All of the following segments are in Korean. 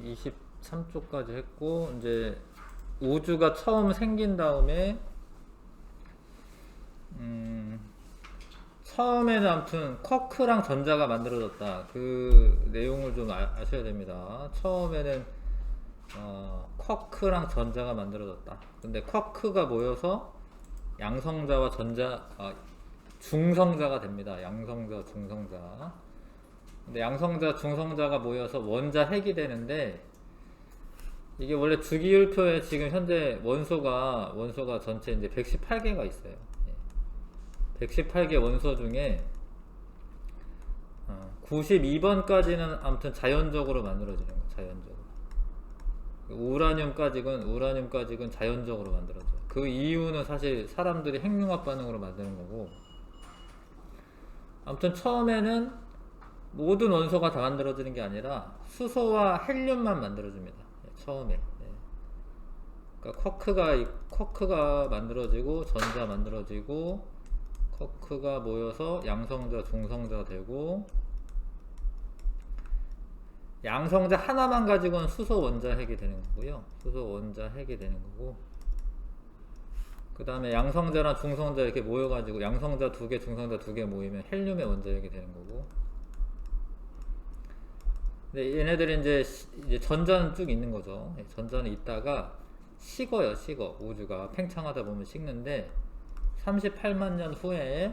23쪽까지 했고, 이제 우주가 처음 생긴 다음에 처음에는 아무튼 쿼크랑 전자가 만들어졌다. 그 내용을 좀 아셔야 됩니다. 처음에는 쿼크랑 전자가 만들어졌다. 근데 쿼크가 모여서 양성자와 중성자가 됩니다. 양성자, 중성자. 근데 양성자, 중성자가 모여서 원자 핵이 되는데, 이게 원래 주기율표에 지금 현재 원소가 전체 이제 118개가 있어요. 118개 원소 중에 92번까지는 아무튼 자연적으로 만들어지는 거예요. 자연적으로. 우라늄까지는 자연적으로 만들어져요. 그 이유는 사실 사람들이 핵융합 반응으로 만드는 거고, 아무튼 처음에는 모든 원소가 다 만들어지는 게 아니라 수소와 헬륨만 만들어집니다. 처음에. 그러니까 쿼크가 만들어지고 전자 만들어지고, 쿼크가 모여서 양성자, 중성자 되고, 양성자 하나만 가지고는 수소 원자 핵이 되는 거고요. 수소 원자 핵이 되는 거고, 그 다음에 양성자랑 중성자 이렇게 모여가지고 양성자 2개, 중성자 2개 모이면 헬륨의 원자 핵이 되는 거고. 근데 얘네들이 이제 전자는 쭉 있는 거죠. 전자는 있다가 식어요. 우주가 팽창하다 보면 식는데, 38만 년 후에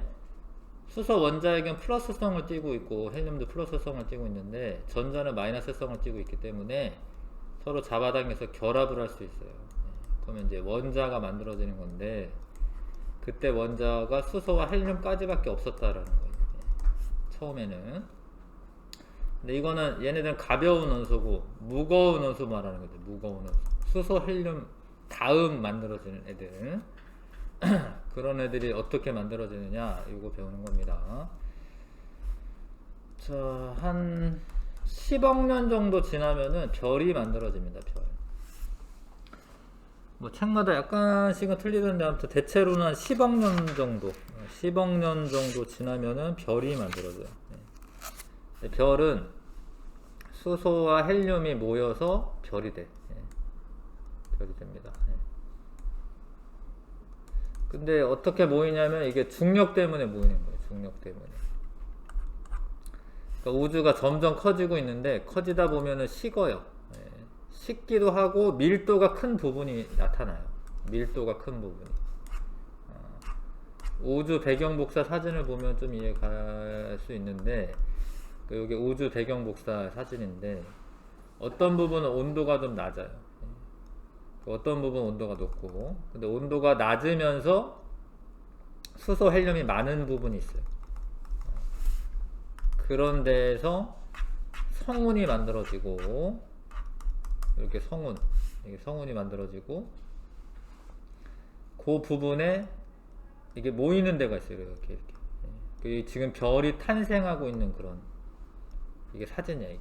수소 원자핵은 플러스성을 띠고 있고 헬륨도 플러스성을 띠고 있는데, 전자는 마이너스성을 띠고 있기 때문에 서로 잡아당겨서 결합을 할 수 있어요. 그러면 이제 원자가 만들어지는 건데, 그때 원자가 수소와 헬륨까지밖에 없었다라는 거예요. 처음에는. 근데 이거는 얘네들은 가벼운 원소고 무거운 원소 말하는 거죠. 무거운 원소. 수소, 헬륨 다음 만들어지는 애들. 그런 애들이 어떻게 만들어지느냐, 이거 배우는 겁니다. 자, 한 10억 년 정도 지나면은 별이 만들어집니다. 별. 뭐 책마다 약간씩은 틀리던데, 아무튼 대체로는 한 10억 년 정도, 10억 년 정도 지나면은 별이 만들어져요. 별은 수소와 헬륨이 모여서 별이 돼. 별이 됩니다. 근데 어떻게 모이냐면, 이게 중력 때문에 모이는 거예요. 중력 때문에. 그러니까 우주가 점점 커지고 있는데, 커지다 보면은 식어요. 식기도 하고 밀도가 큰 부분이 나타나요. 밀도가 큰 부분이. 우주 배경 복사 사진을 보면 좀 이해가 갈 수 있는데, 여기 우주 배경 복사 사진인데, 어떤 부분은 온도가 좀 낮아요. 어떤 부분은 온도가 높고, 근데 온도가 낮으면서 수소 헬륨이 많은 부분이 있어요. 그런 데에서 성운이 만들어지고, 이렇게 성운이 만들어지고, 그 부분에 이게 모이는 데가 있어요. 이렇게. 지금 별이 탄생하고 있는 그런, 이게 사진이야. 이게.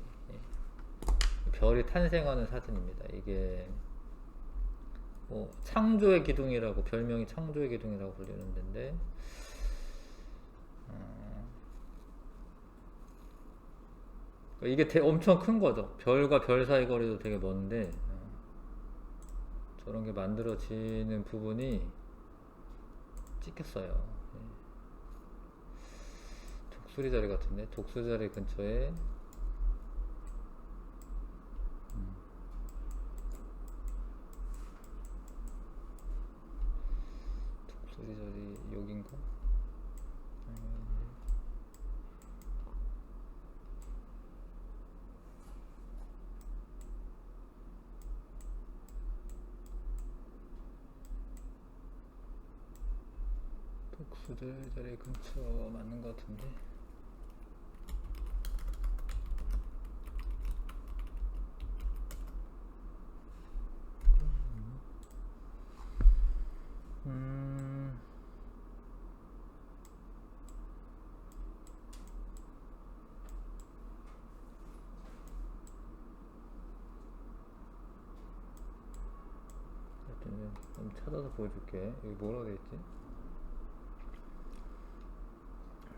별이 탄생하는 사진입니다. 이게 창조의 기둥이라고, 별명이 창조의 기둥이라고 불리는 데인데, 이게 엄청 큰 거죠. 별과 별 사이 거리도 되게 먼데, 저런 게 만들어지는 부분이 찍혔어요. 독수리 자리 같은데, 독수리 자리 근처에 독수리 자리 여긴가? 독수리 자리 근처 맞는 것 같은데. 좀 찾아서 보여줄게. 여기 뭐라고 되어있지?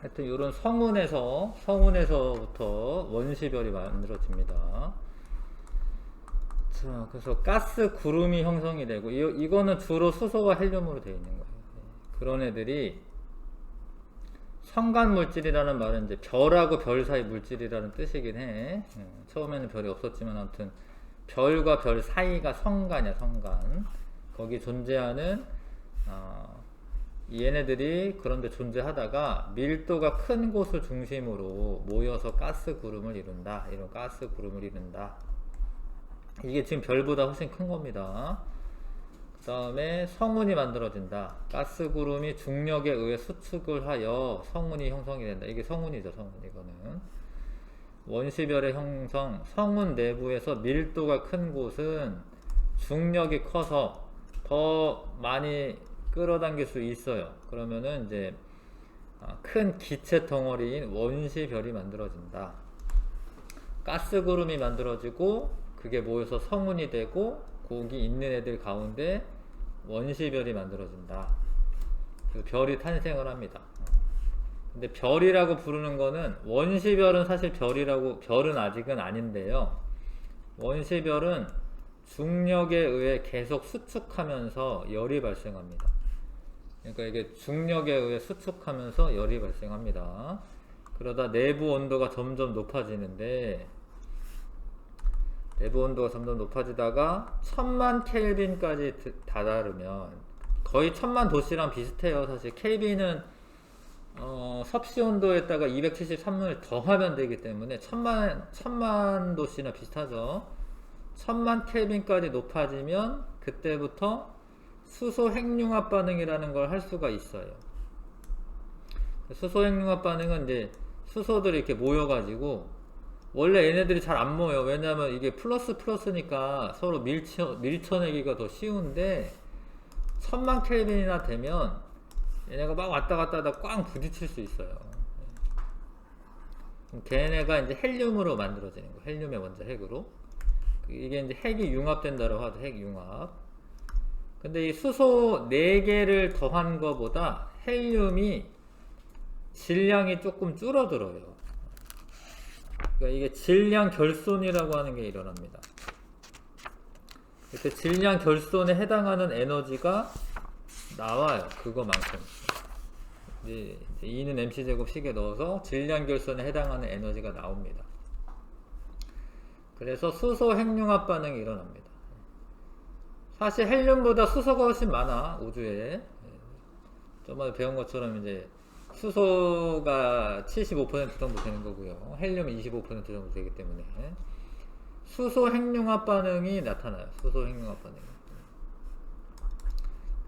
하여튼 이런 성운에서부터 원시별이 만들어집니다. 자, 그래서 가스 구름이 형성이 되고 이거는 주로 수소와 헬륨으로 되어 있는 거예요. 그런 애들이 성간 물질이라는 말은 이제 별하고 별 사이 물질이라는 뜻이긴 해. 처음에는 별이 없었지만 아무튼 별과 별 사이가 성간이야, 성간. 거기 존재하는 얘네들이 그런데 존재하다가 밀도가 큰 곳을 중심으로 모여서 가스 구름을 이룬다. 이런 가스 구름을 이룬다. 이게 지금 별보다 훨씬 큰 겁니다. 그 다음에 성운이 만들어진다. 가스 구름이 중력에 의해 수축을 하여 성운이 형성이 된다. 이게 성운이죠, 성운. 이거는 원시별의 형성. 성운 내부에서 밀도가 큰 곳은 중력이 커서 더 많이 끌어당길 수 있어요. 그러면은 이제 큰 기체 덩어리인 원시별이 만들어진다. 가스 구름이 만들어지고 그게 모여서 성운이 되고 거기 있는 애들 가운데 원시별이 만들어진다. 그래서 별이 탄생을 합니다. 근데 별이라고 부르는 거는 원시별은 사실 별은 아직은 아닌데요. 원시별은 중력에 의해 계속 수축하면서 열이 발생합니다. 그러니까 이게 중력에 의해 수축하면서 열이 발생합니다. 그러다 내부 온도가 점점 높아지는데 내부 온도가 점점 높아지다가 1000만 켈빈까지 다다르면 거의 1000만 도씨랑 비슷해요. 사실 켈빈은 섭씨 온도에다가 273을 더하면 되기 때문에 1000만 도씨나 비슷하죠. 1000만 켈빈까지 높아지면 그때부터 수소 핵융합 반응이라는 걸 할 수가 있어요. 수소 핵융합 반응은 이제 수소들이 이렇게 모여가지고 원래 얘네들이 잘 안 모여. 왜냐면 이게 플러스니까 서로 밀쳐내기가 더 쉬운데 1000만 켈빈이나 되면 얘네가 막 왔다 갔다 하다 꽝 부딪힐 수 있어요. 걔네가 이제 헬륨으로 만들어지는 거예요. 헬륨의 원자 핵으로. 이게 이제 핵이 융합된다고 하죠. 핵융합. 근데 이 수소 4개를 더한 거보다 헬륨이 질량이 조금 줄어들어요. 그러니까 이게 질량 결손이라고 하는 게 일어납니다. 이렇게 질량 결손에 해당하는 에너지가 나와요. 그거만큼. 이제 E는 mc제곱 식에 넣어서 질량 결손에 해당하는 에너지가 나옵니다. 그래서 수소 핵융합 반응이 일어납니다. 사실 헬륨보다 수소가 훨씬 많아, 우주에. 저번에 배운 것처럼 이제 수소가 75% 정도 되는 거고요. 헬륨이 25% 정도 되기 때문에 수소 핵융합 반응이 나타나요. 수소 핵융합 반응이.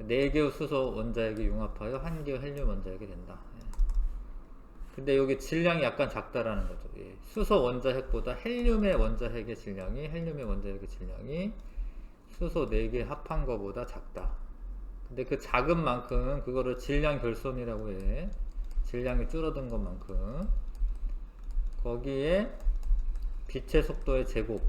4개의 수소 원자핵이 융합하여 1개의 헬륨 원자핵이 된다. 근데 여기 질량이 약간 작다라는 거죠. 수소 원자핵보다 헬륨의 원자핵의 질량이 수소 4개 합한 거보다 작다. 근데 그 작은 만큼 그거를 질량 결손이라고 해. 질량이 줄어든 것만큼 거기에 빛의 속도의 제곱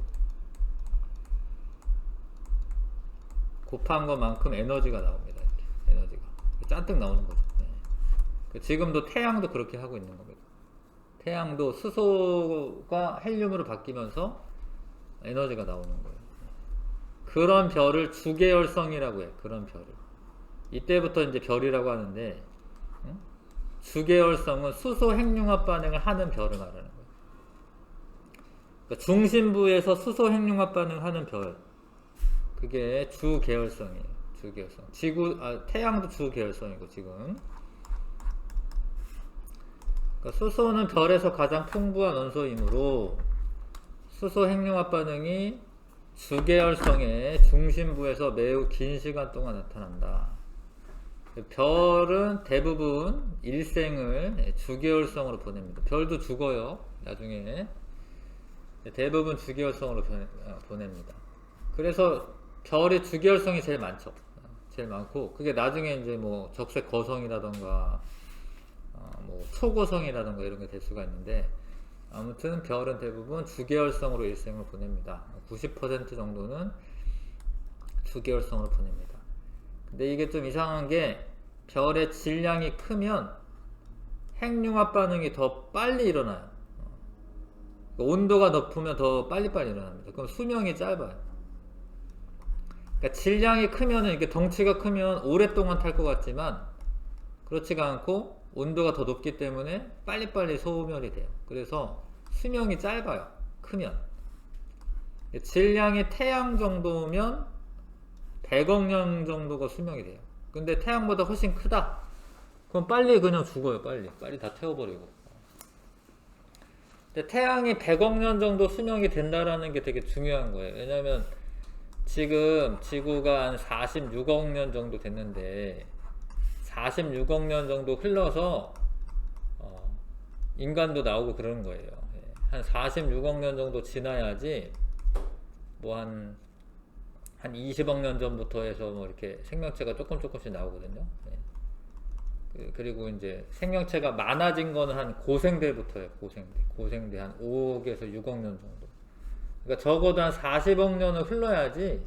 곱한 것만큼 에너지가 나옵니다. 이렇게 에너지가 잔뜩 나오는 거죠. 지금도 태양도 그렇게 하고 있는 겁니다. 태양도 수소가 헬륨으로 바뀌면서 에너지가 나오는 거예요. 그런 별을 주계열성이라고 해요. 그런 별을 이때부터 이제 별이라고 하는데 주계열성은 수소 핵융합 반응을 하는 별을 말하는 거예요. 그러니까 중심부에서 수소 핵융합 반응을 하는 별, 그게 주계열성이에요. 주계열성. 태양도 주계열성이고 지금. 그러니까 수소는 별에서 가장 풍부한 원소이므로 수소 핵융합 반응이 주계열성의 중심부에서 매우 긴 시간 동안 나타난다. 별은 대부분 일생을 주계열성으로 보냅니다. 별도 죽어요. 나중에 대부분 주계열성으로 보냅니다. 그래서 별이 주계열성이 제일 많죠. 제일 많고 그게 나중에 이제 뭐 적색 거성이라던가 뭐 초고성이라던가 이런 게 될 수가 있는데 아무튼 별은 대부분 주계열성으로 일생을 보냅니다. 90% 정도는 주계열성으로 보냅니다. 근데 이게 좀 이상한 게 별의 질량이 크면 핵융합 반응이 더 빨리 일어나요. 온도가 높으면 더 빨리빨리 일어납니다. 그럼 수명이 짧아요. 그러니까 질량이 크면은 이게 덩치가 크면 오랫동안 탈 것 같지만 그렇지가 않고 온도가 더 높기 때문에 빨리빨리 소멸이 돼요. 그래서 수명이 짧아요. 크면. 질량이 태양 정도면 100억 년 정도가 수명이 돼요. 근데 태양보다 훨씬 크다. 그럼 빨리 그냥 죽어요. 빨리 다 태워버리고. 근데 태양이 100억 년 정도 수명이 된다라는 게 되게 중요한 거예요. 왜냐면 지금 지구가 한 46억 년 정도 됐는데 46억 년 정도 흘러서 인간도 나오고 그러는 거예요. 한 46억 년 정도 지나야지 뭐 한 20억 년 전부터 해서 뭐 이렇게 생명체가 조금씩 나오거든요. 그리고 이제 생명체가 많아진 거는 한 고생대부터예요. 고생대 한 5억에서 6억 년 정도. 그러니까 적어도 한 40억 년을 흘러야지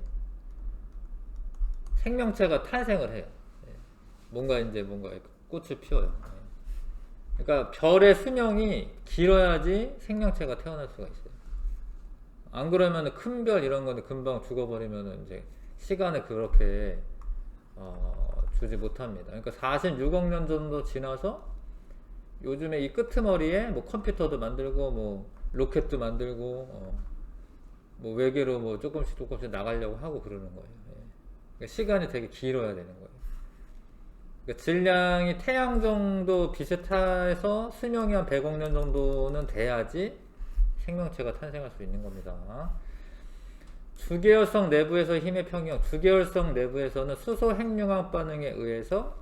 생명체가 탄생을 해요. 뭔가 꽃을 피워요. 그러니까 별의 수명이 길어야지 생명체가 태어날 수가 있어요. 안 그러면 큰 별 이런 건데 금방 죽어버리면 이제 시간을 그렇게 주지 못합니다. 그러니까 46억 년 정도 지나서 요즘에 이 끄트머리에 뭐 컴퓨터도 만들고 뭐 로켓도 만들고 뭐 외계로 뭐 조금씩 나가려고 하고 그러는 거예요. 그러니까 시간이 되게 길어야 되는 거예요. 그러니까 질량이 태양 정도 비슷해서 수명이 한 100억 년 정도는 돼야지 생명체가 탄생할 수 있는 겁니다. 주계열성 내부에서 힘의 평형. 주계열성 내부에서는 수소 핵융합 반응에 의해서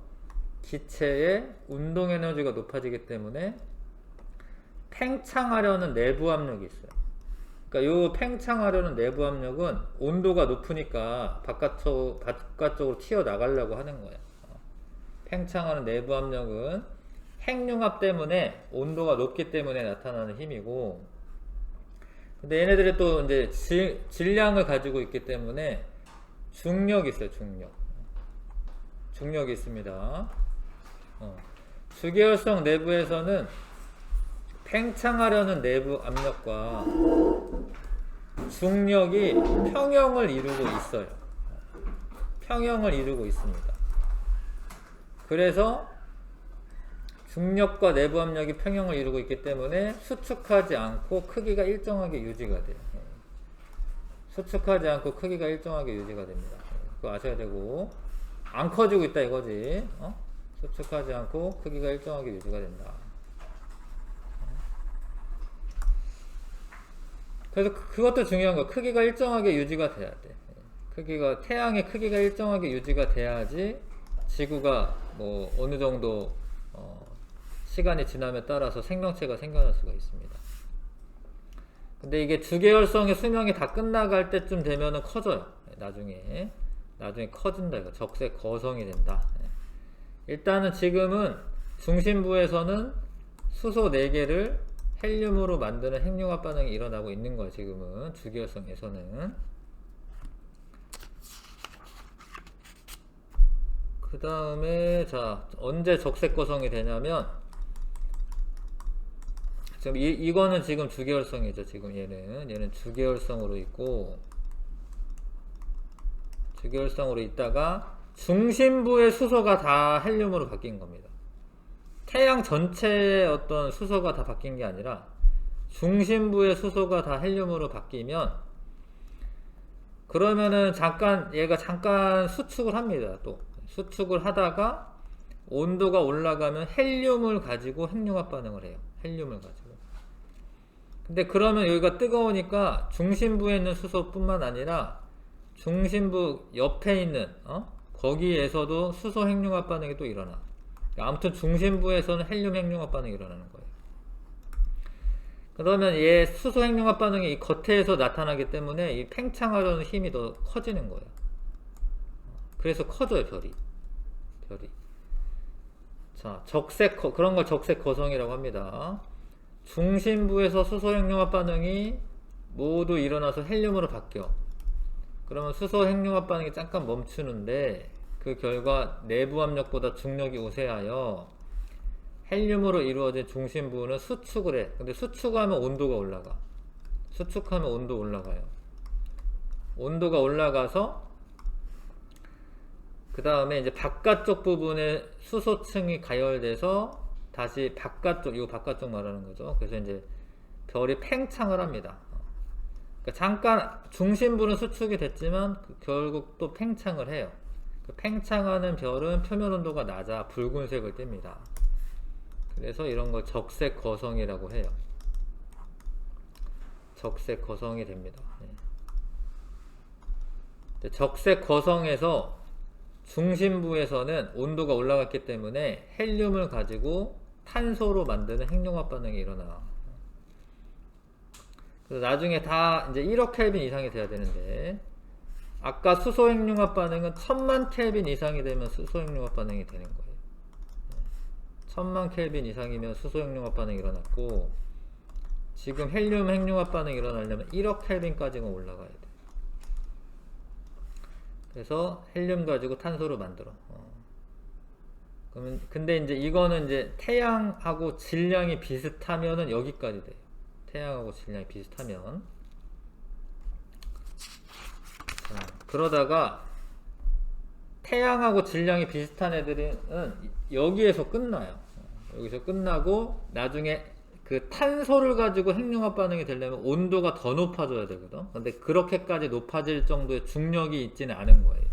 기체의 운동 에너지가 높아지기 때문에 팽창하려는 내부 압력이 있어요. 그러니까 요 팽창하려는 내부 압력은 온도가 높으니까 바깥쪽으로 튀어나가려고 하는 거예요. 팽창하는 내부 압력은 핵융합 때문에 온도가 높기 때문에 나타나는 힘이고, 근데 얘네들이 또 이제 질량을 가지고 있기 때문에 중력이 있어요. 중력이 있습니다. 주계열성 내부에서는 팽창하려는 내부 압력과 중력이 평형을 이루고 있어요. 평형을 이루고 있습니다. 그래서 중력과 내부 압력이 평형을 이루고 있기 때문에 수축하지 않고 크기가 일정하게 유지가 돼요. 수축하지 않고 크기가 일정하게 유지가 됩니다. 그거 아셔야 되고, 안 커지고 있다 이거지. 수축하지 않고 크기가 일정하게 유지가 된다. 그래서 그것도 중요한 거. 크기가 일정하게 유지가 돼야 돼. 태양의 크기가 일정하게 유지가 돼야지 지구가 뭐 어느 정도 시간이 지남에 따라서 생명체가 생겨날 수가 있습니다. 근데 이게 주계열성의 수명이 다 끝나갈 때쯤 되면은 커져요. 나중에 커진다. 이거 적색 거성이 된다. 일단은 지금은 중심부에서는 수소 4개를 헬륨으로 만드는 핵융합 반응이 일어나고 있는 거예요. 지금은 주계열성에서는. 그 다음에 자, 언제 적색 거성이 되냐면, 지금 이거는 지금 주계열성이죠. 지금 얘는 주계열성으로 있고, 주계열성으로 있다가 중심부의 수소가 다 헬륨으로 바뀐 겁니다. 태양 전체의 어떤 수소가 다 바뀐 게 아니라 중심부의 수소가 다 헬륨으로 바뀌면, 그러면은 얘가 잠깐 수축을 합니다. 또 수축을 하다가 온도가 올라가면 헬륨을 가지고 핵융합 반응을 해요. 헬륨을 가지고. 근데 그러면 여기가 뜨거우니까 중심부에 있는 수소뿐만 아니라 중심부 옆에 있는 거기에서도 수소 핵융합 반응이 또 일어나. 아무튼 중심부에서는 헬륨 핵융합 반응이 일어나는 거예요. 그러면 얘 수소 핵융합 반응이 이 겉에서 나타나기 때문에 이 팽창하려는 힘이 더 커지는 거예요. 그래서 커져요, 별이. 자, 그런 걸 적색 거성이라고 합니다. 중심부에서 수소 핵융합 반응이 모두 일어나서 헬륨으로 바뀌어. 그러면 수소 핵융합 반응이 잠깐 멈추는데, 그 결과 내부 압력보다 중력이 우세하여 헬륨으로 이루어진 중심부는 수축을 해. 근데 수축하면 온도가 올라가. 수축하면 온도 올라가요. 온도가 올라가서 그 다음에 이제 바깥쪽 부분에 수소층이 가열돼서 다시 바깥쪽, 이 바깥쪽 말하는 거죠. 그래서 이제 별이 팽창을 합니다. 그러니까 잠깐 중심부는 수축이 됐지만 결국 또 팽창을 해요. 그 팽창하는 별은 표면 온도가 낮아 붉은색을 띱니다. 그래서 이런 걸 적색 거성이라고 해요. 적색 거성이 됩니다. 적색 거성에서 중심부에서는 온도가 올라갔기 때문에 헬륨을 가지고 탄소로 만드는 핵융합 반응이 일어나. 그래서 나중에 다 이제 1억 켈빈 이상이 돼야 되는데, 아까 수소 핵융합 반응은 1000만 켈빈 이상이 되면 수소 핵융합 반응이 되는 거예요. 1000만 켈빈 이상이면 수소 핵융합 반응이 일어났고, 지금 헬륨 핵융합 반응이 일어나려면 1억 켈빈까지는 올라가야 돼. 그래서 헬륨 가지고 탄소를 만들어. 그러면 근데 이제 이거는 이제 태양하고 질량이 비슷하면은 여기까지 돼요. 태양하고 질량이 비슷하면. 자, 그러다가 태양하고 질량이 비슷한 애들은 여기에서 끝나요. 여기서 끝나고 나중에 그 탄소를 가지고 핵융합 반응이 되려면 온도가 더 높아져야 되거든. 근데 그렇게까지 높아질 정도의 중력이 있지는 않은 거예요.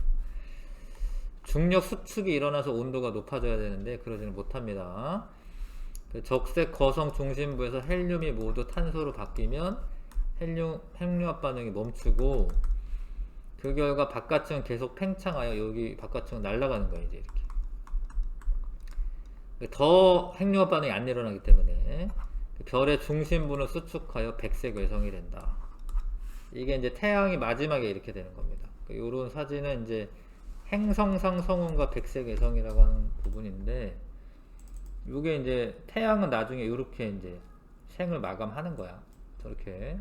중력 수축이 일어나서 온도가 높아져야 되는데 그러지는 못합니다. 적색 거성 중심부에서 헬륨이 모두 탄소로 바뀌면 핵융합 반응이 멈추고, 그 결과 바깥층은 계속 팽창하여 여기 바깥층은 날아가는 거예요. 이제 이렇게 더 핵융합 반응이 안 일어나기 때문에 별의 중심부는 수축하여 백색 외성이 된다. 이게 이제 태양이 마지막에 이렇게 되는 겁니다. 이런 사진은 이제 행성상 성운과 백색 외성이라고 하는 부분인데, 이게 이제 태양은 나중에 이렇게 이제 생을 마감하는 거야. 저렇게.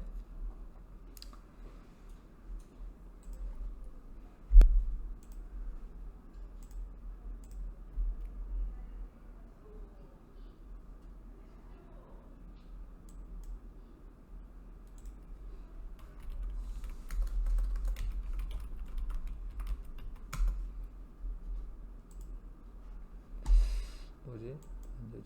뭐지? 안 되지?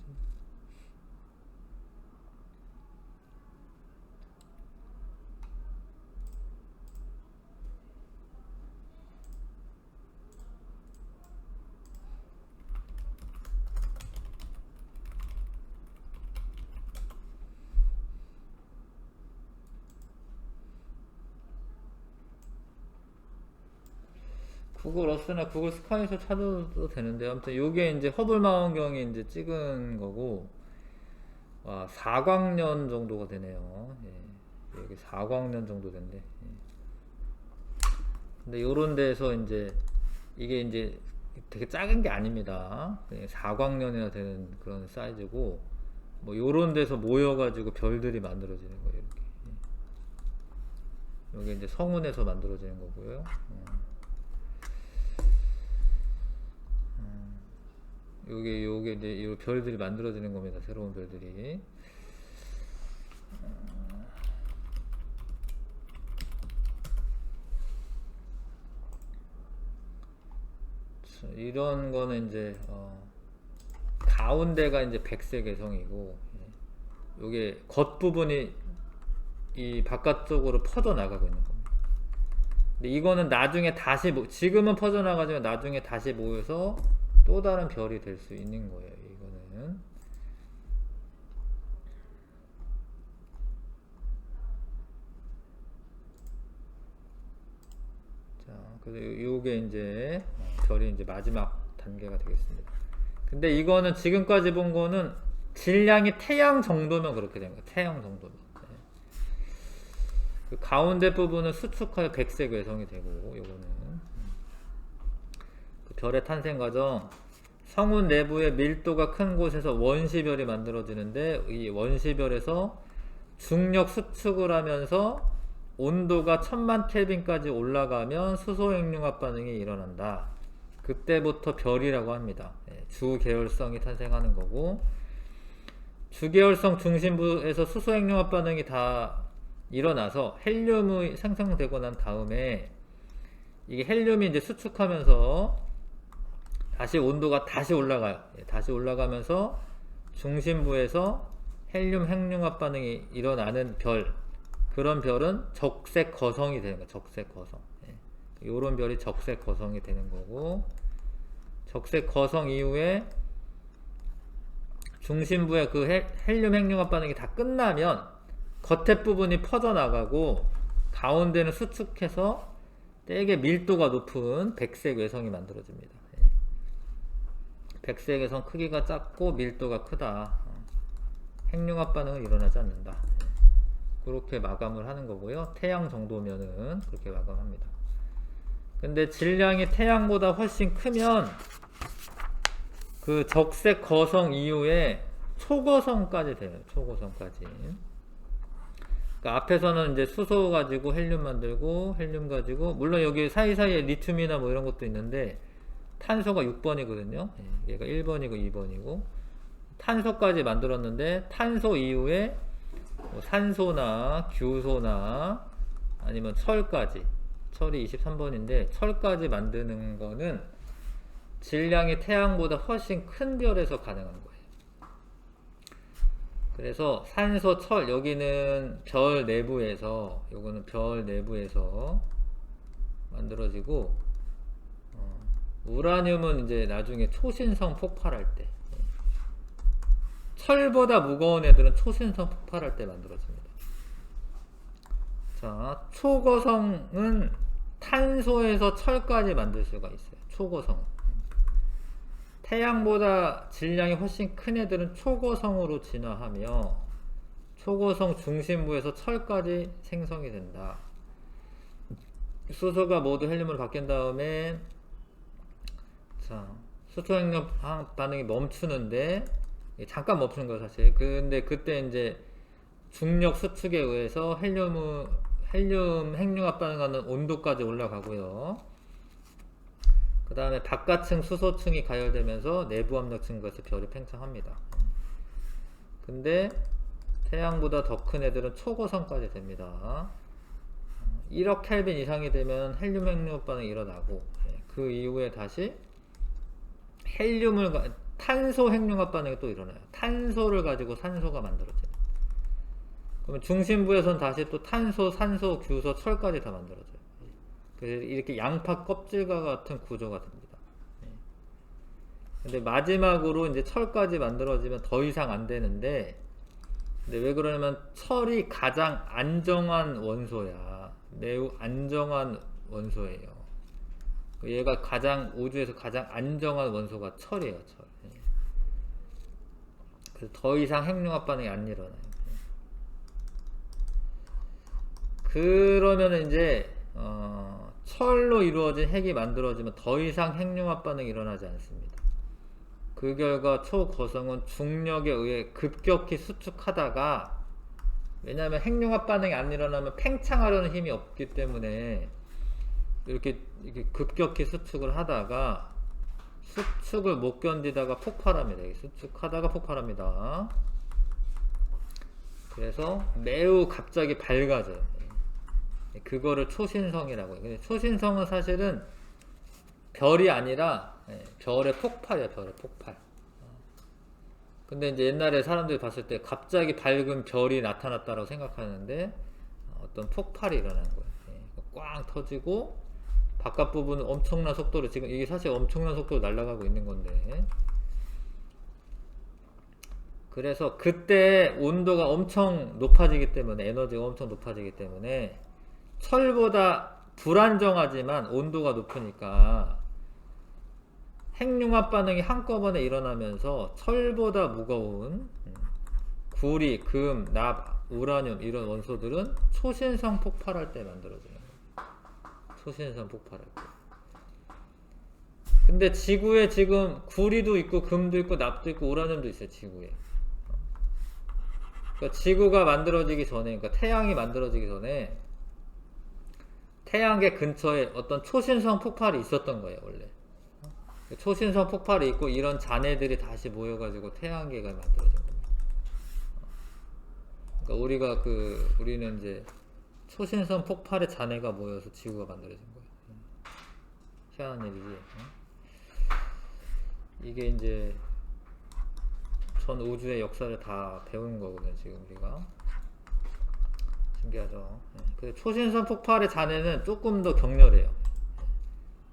구글 어스나 구글 스카이에서 찾아도 되는데, 아무튼 요게 이제 허블 망원경이 이제 찍은 거고, 와, 4광년 정도가 되네요. 예. 여기 4광년 정도 된대. 예. 근데 요런 데서 이제 이게 이제 되게 작은 게 아닙니다. 4광년이나 되는 그런 사이즈고, 뭐 요런 데서 모여가지고 별들이 만들어지는 거예요. 이렇게. 예. 요게 이제 성운에서 만들어지는 거고요. 요게 이제 요 별들이 만들어지는 겁니다. 새로운 별들이. 자, 이런 거는 이제 가운데가 이제 백색 외성이고, 요게 겉부분이 이 바깥쪽으로 퍼져 나가고 있는 겁니다. 근데 이거는 나중에 다시 지금은 퍼져 나가지만 나중에 다시 모여서 또 다른 별이 될 수 있는 거예요. 이거는. 자, 그래서 요게 이제 별이 이제 마지막 단계가 되겠습니다. 근데 이거는 지금까지 본 거는 질량이 태양 정도면 그렇게 된 거예요. 태양 정도면. 네. 그 가운데 부분은 수축하여 백색 외성이 되고, 요거는 별의 탄생 과정, 성운 내부의 밀도가 큰 곳에서 원시별이 만들어지는데, 이 원시별에서 중력 수축을 하면서 온도가 1000만 켈빈까지 올라가면 수소 핵융합 반응이 일어난다. 그때부터 별이라고 합니다. 주계열성이 탄생하는 거고, 주계열성 중심부에서 수소 핵융합 반응이 다 일어나서 헬륨이 생성되고 난 다음에, 이게 헬륨이 이제 수축하면서 다시 온도가 다시 올라가요. 다시 올라가면서 중심부에서 헬륨 핵융합 반응이 일어나는 별, 그런 별은 적색 거성이 되는 거예요. 적색 거성. 요런 별이 적색 거성이 되는 거고, 적색 거성 이후에 중심부의 그 헬륨 핵융합 반응이 다 끝나면 겉에 부분이 퍼져나가고 가운데는 수축해서 되게 밀도가 높은 백색 외성이 만들어집니다. 백색 외성 크기가 작고 밀도가 크다. 핵융합 반응은 일어나지 않는다. 그렇게 마감을 하는 거고요. 태양 정도면은 그렇게 마감합니다. 근데 질량이 태양보다 훨씬 크면 그 적색 거성 이후에 초거성까지 돼요. 초거성까지. 그러니까 앞에서는 이제 수소 가지고 헬륨 만들고, 헬륨 가지고, 물론 여기 사이사이에 리튬이나 뭐 이런 것도 있는데 탄소가 6번이거든요. 얘가 1번이고 2번이고, 탄소까지 만들었는데 탄소 이후에 뭐 산소나 규소나 아니면 철까지, 철이 23번인데 철까지 만드는 거는 질량이 태양보다 훨씬 큰 별에서 가능한 거예요. 그래서 산소, 철, 여기는 별 내부에서, 요거는 별 내부에서 만들어지고, 우라늄은 이제 나중에 초신성 폭발할 때, 철보다 무거운 애들은 초신성 폭발할 때 만들어집니다. 자, 초거성은 탄소에서 철까지 만들 수가 있어요. 초거성. 태양보다 질량이 훨씬 큰 애들은 초거성으로 진화하며 초거성 중심부에서 철까지 생성이 된다. 수소가 모두 헬륨으로 바뀐 다음에, 자, 수소핵융합 반응이 멈추는데, 잠깐 멈추는 거예요 사실. 근데 그때 이제 중력 수축에 의해서 헬륨 핵융합 반응하는 온도까지 올라가고요. 그 다음에 바깥층 수소층이 가열되면서 내부 압력층에서 별이 팽창합니다. 근데 태양보다 더 큰 애들은 초거성까지 됩니다. 1억 켈빈 이상이 되면 헬륨 핵융합 반응이 일어나고, 그 이후에 다시 탄소 핵융합 반응이 또 일어나요. 탄소를 가지고 산소가 만들어져요. 그러면 중심부에선 다시 또 탄소, 산소, 규소, 철까지 다 만들어져요. 이렇게 양파 껍질과 같은 구조가 됩니다. 근데 마지막으로 이제 철까지 만들어지면 더 이상 안 되는데, 근데 왜 그러냐면 철이 가장 안정한 원소야. 매우 안정한 원소예요. 얘가 우주에서 가장 안정한 원소가 철이에요. 철. 그래서 더 이상 핵융합 반응이 안 일어나요. 그러면 이제 철로 이루어진 핵이 만들어지면 더 이상 핵융합 반응이 일어나지 않습니다. 그 결과 초거성은 중력에 의해 급격히 수축하다가, 왜냐하면 핵융합 반응이 안 일어나면 팽창하려는 힘이 없기 때문에 이렇게 급격히 수축을 하다가 수축을 못 견디다가 폭발합니다. 수축하다가 폭발합니다. 그래서 매우 갑자기 밝아져요. 그거를 초신성이라고 해요. 근데 초신성은 사실은 별이 아니라 별의 폭발이야. 별의 폭발. 근데 이제 옛날에 사람들이 봤을 때 갑자기 밝은 별이 나타났다고 생각하는데 어떤 폭발이 일어나는 거예요. 꽝 터지고 바깥 부분은 엄청난 속도로, 지금 이게 사실 엄청난 속도로 날아가고 있는 건데, 그래서 그때 온도가 엄청 높아지기 때문에, 에너지가 엄청 높아지기 때문에 철보다 불안정하지만 온도가 높으니까 핵융합 반응이 한꺼번에 일어나면서 철보다 무거운 구리, 금, 납, 우라늄 이런 원소들은 초신성 폭발할 때 만들어져요. 초신성 폭발할 때. 근데 지구에 지금 구리도 있고 금도 있고 납도 있고 우라늄도 있어요. 지구에. 그러니까 지구가 만들어지기 전에, 그러니까 태양이 만들어지기 전에 태양계 근처에 어떤 초신성 폭발이 있었던 거예요. 원래 초신성 폭발이 있고 이런 잔해들이 다시 모여가지고 태양계가 만들어진 겁니다. 그러니까 우리는 이제 초신성 폭발의 잔해가 모여서 지구가 만들어진 거예요. 희한한 일이지. 이게 이제 전 우주의 역사를 다 배우는 거거든요, 지금 우리가. 신기하죠. 그 초신성 폭발의 잔해는 조금 더 격렬해요.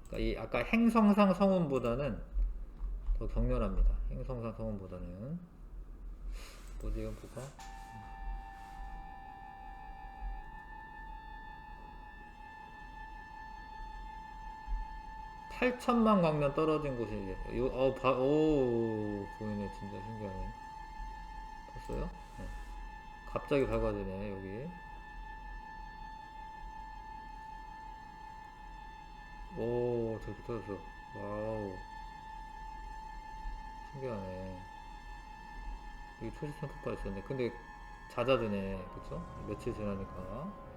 그러니까 이 아까 행성상 성운보다는 더 격렬합니다. 행성상 성운보다는. 뭐지 이건 볼까? 8천만 광년 떨어진 곳이 오 보이네. 진짜 신기하네. 봤어요? 네. 갑자기 밝아지네 여기. 오 저기 터졌어. 와우 신기하네. 여기 초신성 폭발 있었네. 근데 잦아드네. 그쵸? 며칠 지나니까.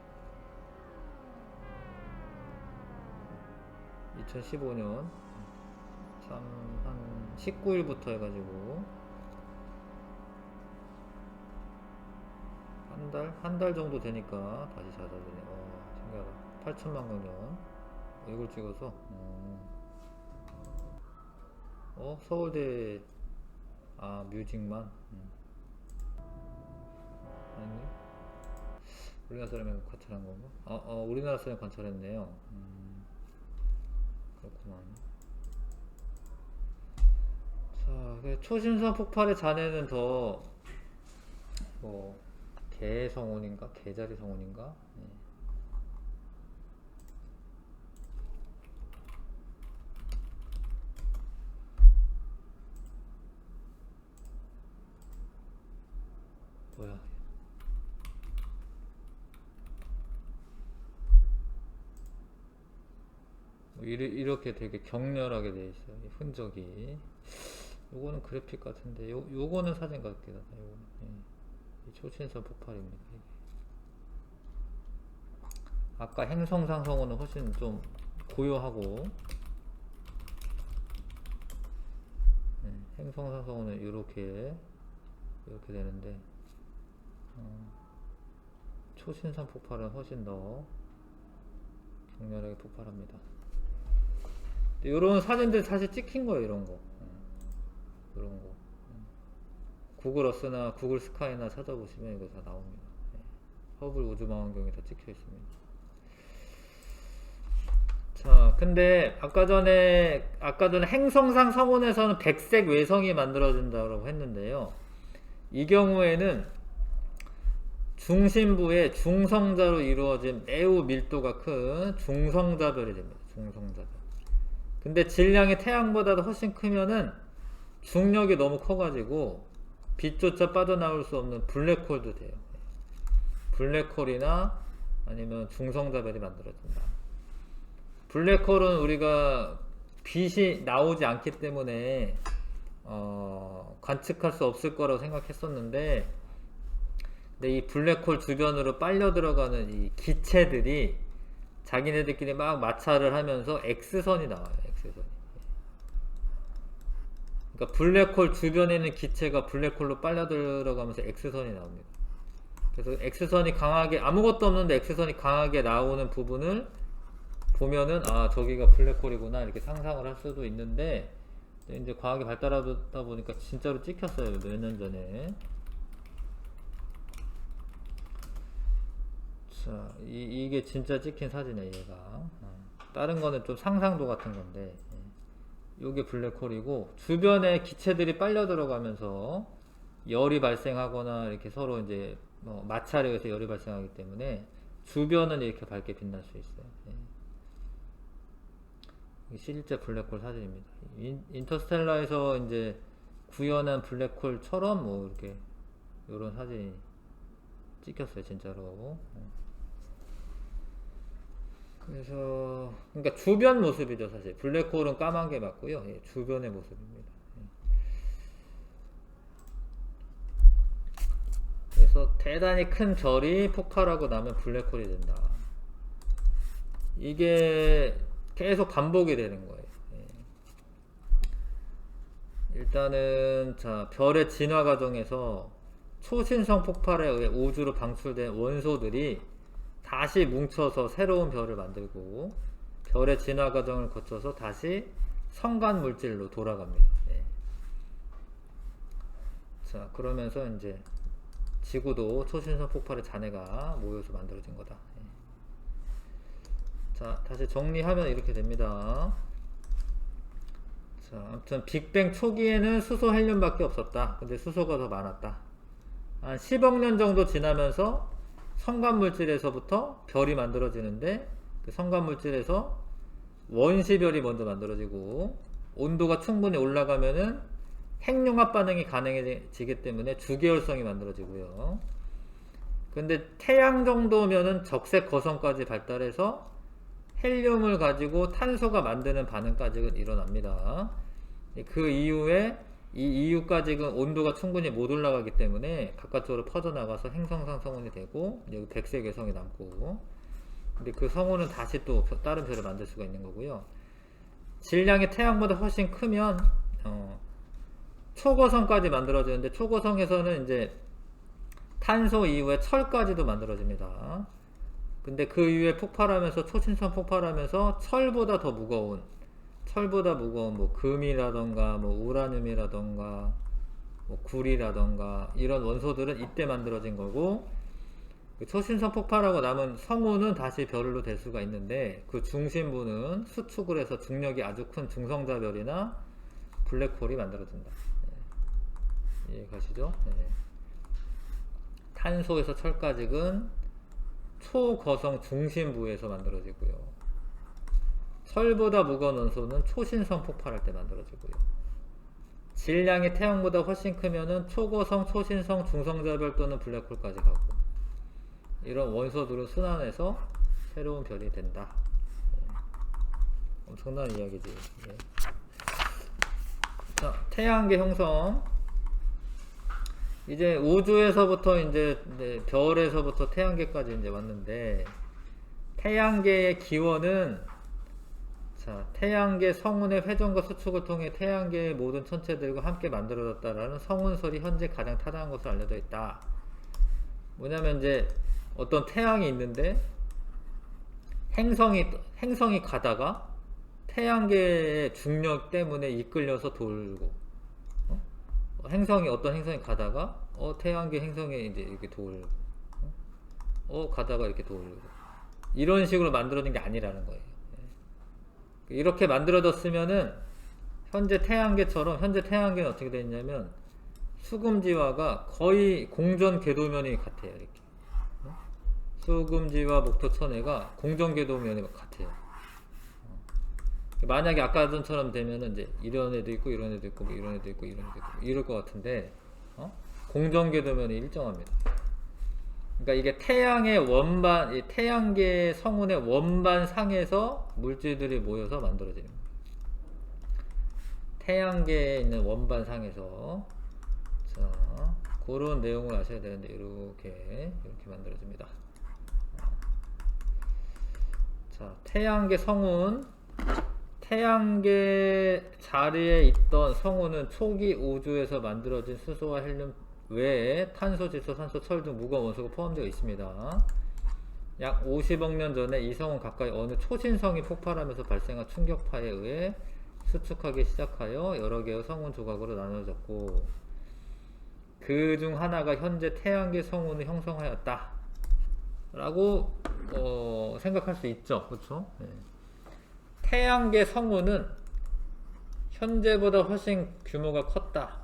2015년 한 19일부터 해가지고 한 달 정도 되니까 다시 잦아드네. 신기하다. 8천만 광년 이걸 찍어서 서울대 뮤직만 아니 우리나라 사람이 관찰한 건가? 우리나라 사람이 관찰했네요. 그렇구만. 자, 초신성 폭발의 잔해는 더 개성운인가? 개자리 성운인가? 네. 뭐야? 이렇게 되게 격렬하게 돼 있어요. 이 흔적이. 요거는 그래픽 같은데, 요거는 사진 같긴 하다. 요거는. 이 초신성 폭발입니다. 이게. 아까 행성상 성운은 훨씬 좀 고요하고, 행성상 성운은 이렇게 되는데, 초신성 폭발은 훨씬 더 격렬하게 폭발합니다. 이런 사진들 사실 찍힌 거예요. 이런 거. 구글 어스나 구글 스카이나 찾아보시면 이거 다 나옵니다. 허블 우주망원경에 다 찍혀 있습니다. 자, 근데 아까 전에 행성상 성운에서는 백색 외성이 만들어진다고 했는데요. 이 경우에는 중심부에 중성자로 이루어진 매우 밀도가 큰 중성자별이 됩니다. 중성자별. 근데 질량이 태양보다도 훨씬 크면은 중력이 너무 커가지고 빛조차 빠져나올 수 없는 블랙홀도 돼요. 블랙홀이나 아니면 중성자별이 만들어진다. 블랙홀은 우리가 빛이 나오지 않기 때문에 관측할 수 없을 거라고 생각했었는데, 근데 이 블랙홀 주변으로 빨려 들어가는 이 기체들이 자기네들끼리 막 마찰을 하면서 X선이 나와요. X선이. 그러니까 블랙홀 주변에 있는 기체가 블랙홀로 빨려 들어가면서 X선이 나옵니다. 그래서 X선이 강하게, 아무것도 없는데 X선이 강하게 나오는 부분을 보면은 저기가 블랙홀이구나 이렇게 상상을 할 수도 있는데, 이제 과학이 발달하다 보니까 진짜로 찍혔어요. 몇 년 전에. 자, 이게 진짜 찍힌 사진이에요. 얘가. 다른 거는 좀 상상도 같은 건데, 요게 블랙홀이고, 주변에 기체들이 빨려 들어가면서 열이 발생하거나 이렇게 서로 이제 마찰에 의해서 열이 발생하기 때문에 주변은 이렇게 밝게 빛날 수 있어요. 실제 블랙홀 사진입니다. 인터스텔라에서 이제 구현한 블랙홀처럼 이렇게 요런 사진이 찍혔어요. 진짜로. 그래서 그러니까 주변 모습이죠. 사실 블랙홀은 까만 게 맞고요. 주변의 모습입니다. 그래서 대단히 큰 별이 폭발하고 나면 블랙홀이 된다. 이게 계속 반복이 되는 거예요. 일단은 별의 진화 과정에서 초신성 폭발에 의해 우주로 방출된 원소들이 다시 뭉쳐서 새로운 별을 만들고, 별의 진화 과정을 거쳐서 다시 성간 물질로 돌아갑니다. 자, 그러면서 이제 지구도 초신성 폭발의 잔해가 모여서 만들어진 거다. 예. 자, 다시 정리하면 이렇게 됩니다. 자, 아무튼 빅뱅 초기에는 수소 헬륨밖에 없었다. 근데 수소가 더 많았다. 한 10억 년 정도 지나면서 성간물질에서부터 별이 만들어지는데, 그 성간물질에서 원시별이 먼저 만들어지고, 온도가 충분히 올라가면은 핵융합 반응이 가능해지기 때문에 주계열성이 만들어지고요. 근데 태양 정도면은 적색 거성까지 발달해서 헬륨을 가지고 탄소가 만드는 반응까지 일어납니다. 그 이후에 이 이후까지는 온도가 충분히 못 올라가기 때문에 바깥쪽으로 퍼져나가서 행성상 성운이 되고, 여기 백색 외성이 남고, 근데 그 성운은 다시 또 다른 별을 만들 수가 있는 거고요. 질량이 태양보다 훨씬 크면 초고성까지 만들어지는데, 초고성에서는 이제 탄소 이후에 철까지도 만들어집니다. 근데 그 이후에 폭발하면서, 초신성 폭발하면서 철보다 무거운 뭐 금이라던가 뭐 우라늄이라던가 뭐 구리라던가 이런 원소들은 이때 만들어진 거고, 그 초신성 폭발하고 남은 성운은 다시 별로 될 수가 있는데, 그 중심부는 수축을 해서 중력이 아주 큰 중성자별이나 블랙홀이 만들어진다. 네. 이해가시죠? 네. 탄소에서 철까지는 초거성 중심부에서 만들어지고요. 철보다 무거운 원소는 초신성 폭발할 때 만들어지고요. 질량이 태양보다 훨씬 크면은 초거성, 초신성, 중성자별 또는 블랙홀까지 가고, 이런 원소들은 순환해서 새로운 별이 된다. 네. 엄청난 이야기지. 네. 자, 태양계 형성. 이제 우주에서부터 이제 별에서부터 태양계까지 이제 왔는데, 태양계의 기원은, 자, 태양계 성운의 회전과 수축을 통해 태양계의 모든 천체들과 함께 만들어졌다라는 성운설이 현재 가장 타당한 것으로 알려져 있다. 뭐냐면 이제 어떤 태양이 있는데 행성이 가다가 태양계의 중력 때문에 이끌려서 돌고, 어떤 행성이 가다가 태양계 행성에 이제 이렇게 돌고, 가다가 이렇게 돌고, 이런 식으로 만들어진 게 아니라는 거예요. 이렇게 만들어졌으면은 현재 태양계는 어떻게 되어 있냐면 수금지화가 거의 공전 궤도면이 같아요. 이렇게 수금지화 목토천해가 공전 궤도면이 같아요. 만약에 아까 전처럼 되면은 이제 이런 애도 있고 이런 애도 있고 뭐 이런 애도 있고 이런 애도 있고 이럴 것 같은데, 공전 궤도면이 일정합니다. 그러니까 이게 태양계 성운의 원반 상에서 물질들이 모여서 만들어지는 거예요. 태양계에 있는 원반 상에서. 자, 그런 내용을 아셔야 되는데, 이렇게 만들어집니다. 자, 태양계 성운. 태양계 자리에 있던 성운은 초기 우주에서 만들어진 수소와 헬륨 외에 탄소, 질소, 산소, 철 등 무거운 원소가 포함되어 있습니다. 약 50억 년 전에 이 성운 가까이 어느 초신성이 폭발하면서 발생한 충격파에 의해 수축하기 시작하여 여러 개의 성운 조각으로 나눠졌고, 그 중 하나가 현재 태양계 성운을 형성하였다 라고 생각할 수 있죠. 그렇죠? 네. 태양계 성운은 현재보다 훨씬 규모가 컸다.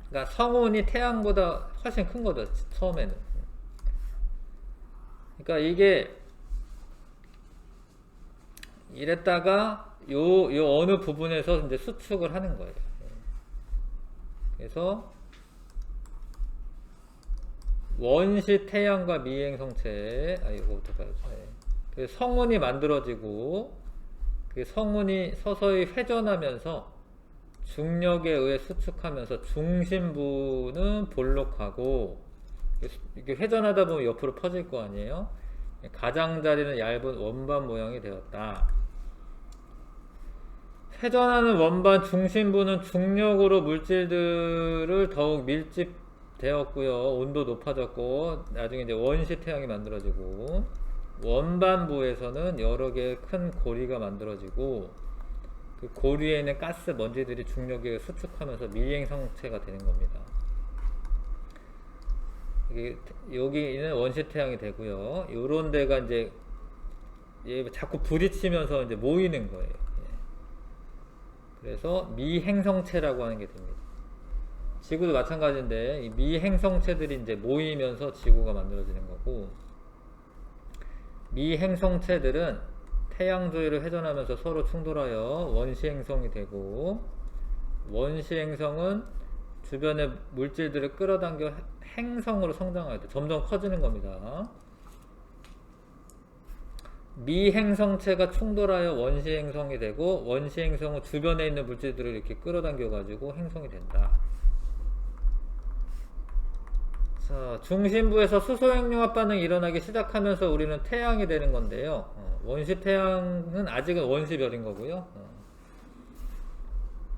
그러니까 성운이 태양보다 훨씬 큰 거죠, 처음에는. 그러니까 이게 이랬다가 요 어느 부분에서 이제 수축을 하는 거예요. 그래서 원시 태양과 미행 성체, 이거부터 봐야죠. 그 성운이 만들어지고, 그 성운이 서서히 회전하면서 중력에 의해 수축하면서 중심부는 볼록하고, 이게 회전하다 보면 옆으로 퍼질 거 아니에요. 가장자리는 얇은 원반 모양이 되었다. 회전하는 원반 중심부는 중력으로 물질들을 더욱 밀집되었고요. 온도 높아졌고, 나중에 이제 원시 태양이 만들어지고, 원반부에서는 여러 개의 큰 고리가 만들어지고, 그 고리에 있는 가스 먼지들이 중력에 의해 수축하면서 미행 성체가 되는 겁니다. 여기는 원시 태양이 되고요. 요런 데가 이제 얘 자꾸 부딪히면서 이제 모이는 거예요. 예. 그래서 미행성체라고 하는 게 됩니다. 지구도 마찬가지인데 이 미행성체들이 이제 모이면서 지구가 만들어지는 거고, 미행성체들은 태양 주위를 회전하면서 서로 충돌하여 원시행성이 되고, 원시행성은 주변의 물질들을 끌어당겨 행성으로 성장할 때 점점 커지는 겁니다. 미행성체가 충돌하여 원시행성이 되고, 원시행성은 주변에 있는 물질들을 이렇게 끌어당겨 가지고 행성이 된다. 자, 중심부에서 수소핵융합 반응이 일어나기 시작하면서 우리는 태양이 되는 건데요. 원시 태양은 아직은 원시별인 거고요.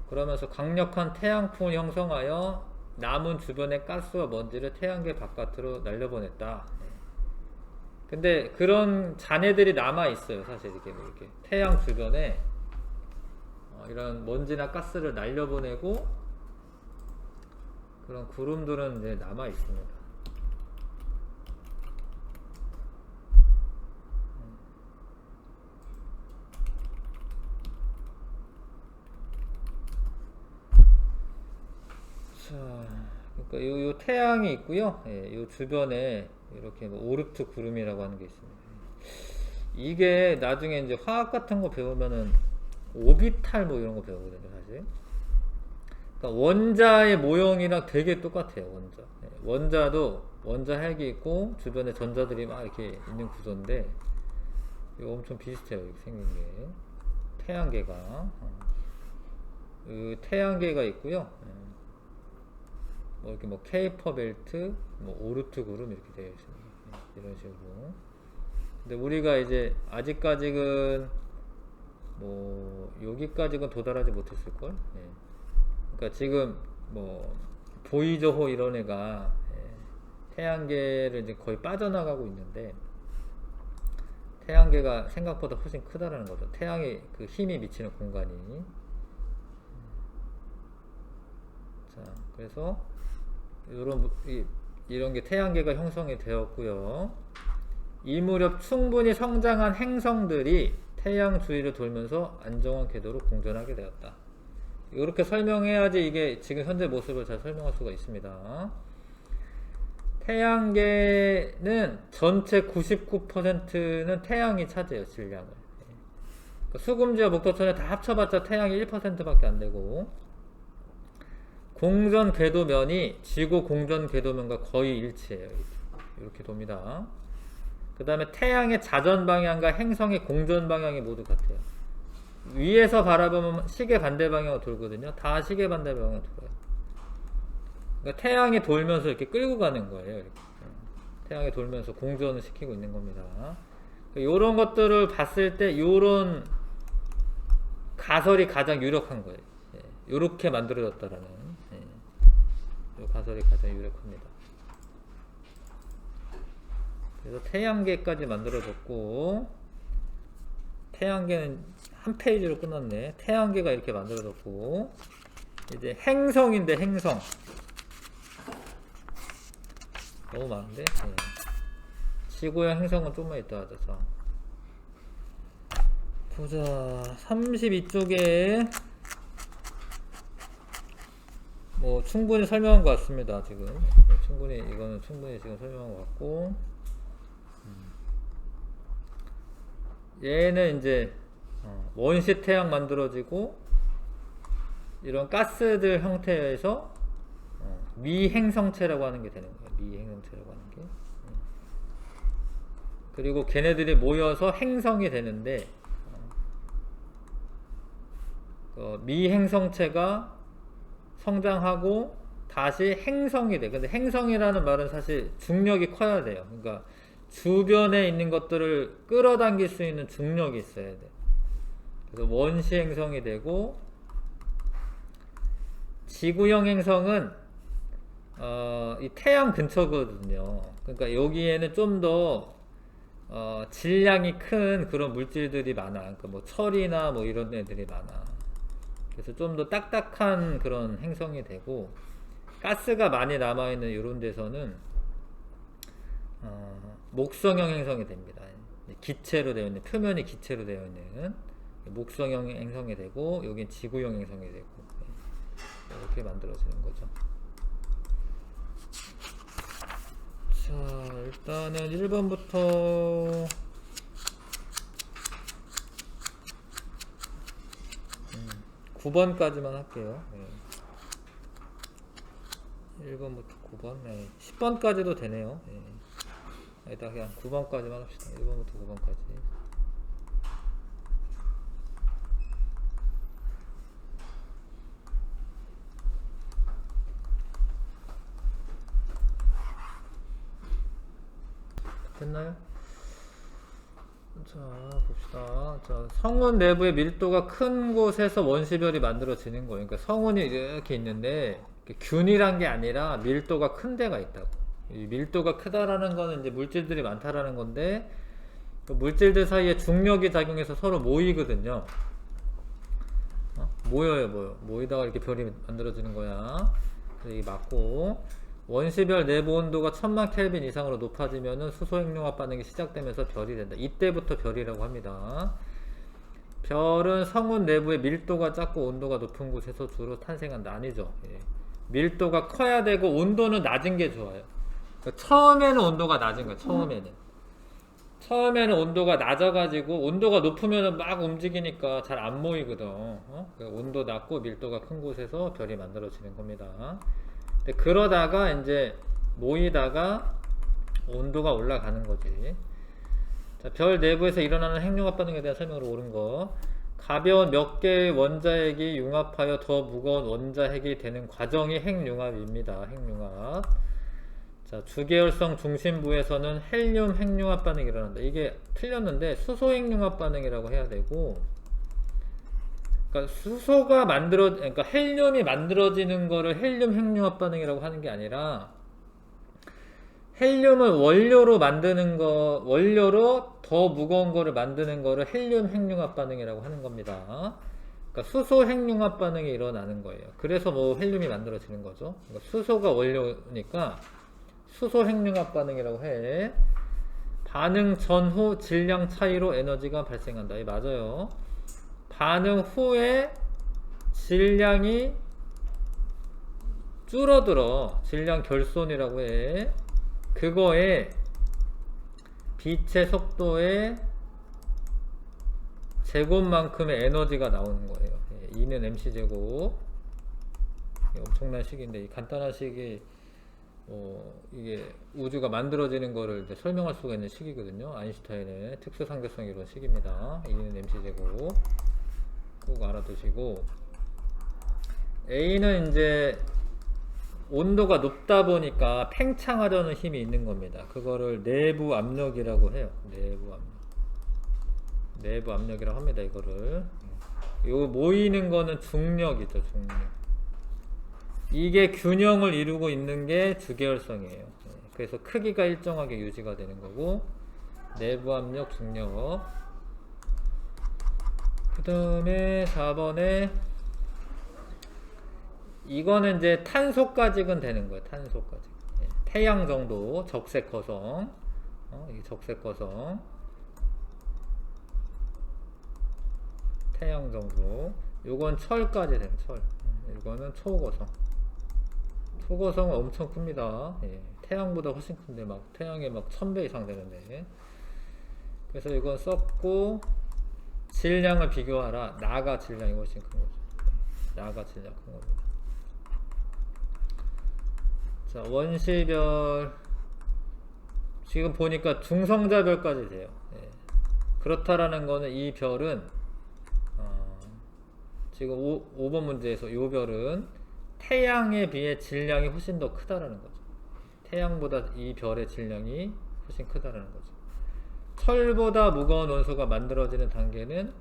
그러면서 강력한 태양풍을 형성하여 남은 주변의 가스와 먼지를 태양계 바깥으로 날려보냈다. 근데 그런 잔해들이 남아 있어요. 사실 이렇게 태양 주변에 이런 먼지나 가스를 날려보내고 그런 구름들은 이제 남아 있습니다. 자, 그러니까 요 태양이 있고요. 예, 요 주변에 이렇게 뭐 오르트 구름이라고 하는 게 있습니다. 이게 나중에 이제 화학 같은 거 배우면은 오비탈 뭐 이런 거 배우거든요, 사실. 그러니까 원자의 모형이랑 되게 똑같아요, 원자. 예, 원자도 원자 핵이 있고 주변에 전자들이 막 이렇게 있는 구조인데 이거 엄청 비슷해요, 이렇게 생긴 게. 태양계가 태양계가 있고요. 예. 뭐 이렇게 뭐 케이퍼 벨트, 뭐 오르트 구름 이렇게 되어 있습니다. 이런 식으로. 근데 우리가 이제 아직까지는 뭐 여기까지는 도달하지 못했을 걸. 예. 그러니까 지금 뭐 보이저호 이런 애가 태양계를 이제 거의 빠져나가고 있는데, 태양계가 생각보다 훨씬 크다라는 거죠. 태양의 그 힘이 미치는 공간이. 자, 그래서 이런 게 태양계가 형성이 되었고요. 이 무렵 충분히 성장한 행성들이 태양 주위를 돌면서 안정한 궤도로 공전하게 되었다. 이렇게 설명해야지 이게 지금 현재 모습을 잘 설명할 수가 있습니다. 태양계는 전체 99%는 태양이 차지해요, 질량을. 수금지와 목토천에 다 합쳐봤자 태양이 1%밖에 안 되고, 공전 궤도면이 지구 공전 궤도면과 거의 일치해요. 이렇게 돕니다. 그 다음에 태양의 자전 방향과 행성의 공전 방향이 모두 같아요. 위에서 바라보면 시계 반대 방향으로 돌거든요. 다 시계 반대 방향으로 돌아요. 그러니까 태양이 돌면서 이렇게 끌고 가는 거예요. 이렇게. 태양이 돌면서 공전을 시키고 있는 겁니다. 이런 것들을 봤을 때 이런 가설이 가장 유력한 거예요. 이렇게 만들어졌다라는. 이 가설이 가장 유력합니다. 그래서 태양계까지 만들어졌고, 태양계는 한 페이지로 끝났네. 태양계가 이렇게 만들어졌고, 이제 행성인데, 행성 너무 많은데. 지구형 행성은 좀만 이따 하자. 자, 보자. 32쪽에 뭐 충분히 설명한 것 같습니다. 지금 이거는 충분히 지금 설명한 것 같고, 얘는 이제 원시 태양 만들어지고 이런 가스들 형태에서 미행성체라고 하는 게 되는 거예요. 미행성체라고 하는 게. 그리고 걔네들이 모여서 행성이 되는데, 미행성체가 성장하고 다시 행성이 돼. 근데 행성이라는 말은 사실 중력이 커야 돼요. 그러니까 주변에 있는 것들을 끌어당길 수 있는 중력이 있어야 돼. 그래서 원시 행성이 되고, 지구형 행성은 이 태양 근처거든요. 그러니까 여기에는 좀 더 질량이 큰 그런 물질들이 많아. 그러니까 뭐 철이나 뭐 이런 애들이 많아. 그래서 좀 더 딱딱한 그런 행성이 되고, 가스가 많이 남아있는 이런 데서는 목성형 행성이 됩니다. 기체로 되어 있는, 표면이 기체로 되어 있는 목성형 행성이 되고, 여긴 지구형 행성이 되고, 이렇게 만들어지는 거죠. 자, 일단은 1번부터 9번까지만 할게요. 1번부터 9번, 10번까지도 되네요. 일단 그냥 9번까지만 합시다. 1번부터 9번까지. 됐나요? 자, 봅시다. 자, 성운 내부의 밀도가 큰 곳에서 원시별이 만들어지는 거예요. 그러니까 성운이 이렇게 있는데 균이란 게 아니라 밀도가 큰 데가 있다고. 이 밀도가 크다라는 거는 이제 물질들이 많다라는 건데, 그 물질들 사이에 중력이 작용해서 서로 모이거든요. 모이다가 이렇게 별이 만들어지는 거야. 그래서 이게 맞고, 원시별 내부 온도가 1000만 켈빈 이상으로 높아지면은 수소핵융합 반응이 시작되면서 별이 된다. 이때부터 별이라고 합니다. 별은 성운 내부의 밀도가 작고 온도가 높은 곳에서 주로 탄생한다. 아니죠. 밀도가 커야 되고 온도는 낮은 게 좋아요. 그러니까 처음에는 온도가 낮은 거야. 처음에는 온도가 낮아가지고, 온도가 높으면 막 움직이니까 잘 안 모이거든. 그러니까 온도 낮고 밀도가 큰 곳에서 별이 만들어지는 겁니다. 근데 그러다가 이제 모이다가 온도가 올라가는 거지. 자, 별 내부에서 일어나는 핵융합 반응에 대한 설명으로 옳은 거. 가벼운 몇 개의 원자핵이 융합하여 더 무거운 원자핵이 되는 과정이 핵융합입니다. 핵융합. 자, 주계열성 중심부에서는 헬륨 핵융합 반응이 일어난다. 이게 틀렸는데 수소 핵융합 반응이라고 해야 되고, 그러니까 그러니까 헬륨이 만들어지는 거를 헬륨 핵융합 반응이라고 하는 게 아니라, 헬륨을 원료로 더 무거운 거를 만드는 거를 헬륨 핵융합 반응이라고 하는 겁니다. 그러니까 수소 핵융합 반응이 일어나는 거예요. 그래서 뭐 헬륨이 만들어지는 거죠. 그러니까 수소가 원료니까 수소 핵융합 반응이라고 해. 반응 전후 질량 차이로 에너지가 발생한다. 이 맞아요. 반응 후에 질량이 줄어들어. 질량 결손이라고 해. 그거에 빛의 속도의 제곱만큼의 에너지가 나오는 거예요. E는 mc제곱. 엄청난 식인데, 이 간단한 식이 이게 우주가 만들어지는 거를 이제 설명할 수가 있는 식이거든요. 아인슈타인의 특수상대성 이론 식입니다. E는 mc제곱. 꼭 알아두시고, A는 이제 온도가 높다 보니까 팽창하려는 힘이 있는 겁니다. 그거를 내부 압력이라고 해요. 내부 압력이라고 합니다. 이거를. 요 모이는 거는 중력이죠. 중력. 이게 균형을 이루고 있는 게 주계열성이에요. 그래서 크기가 일정하게 유지가 되는 거고, 내부 압력, 중력. 그 다음에 4번에 이거는 이제 탄소까지는 되는 거예요. 탄소까지. 태양 정도, 적색거성. 이게 적색거성. 태양 정도. 요건 철까지 되는 철. 이거는 초고성. 초고성은 엄청 큽니다. 태양보다 훨씬 큰데, 막 태양에 막 1000배 이상 되는데. 그래서 이건 썼고, 질량을 비교하라. 나가 질량이 훨씬 큰 거죠. 나가 질량 큰 겁니다. 자, 원시별. 지금 보니까 중성자별까지 돼요. 그렇다라는 거는 이 별은, 지금 5번 문제에서 이 별은 태양에 비해 질량이 훨씬 더 크다라는 거죠. 태양보다 이 별의 질량이 훨씬 크다라는 거죠. 철보다 무거운 원소가 만들어지는 단계는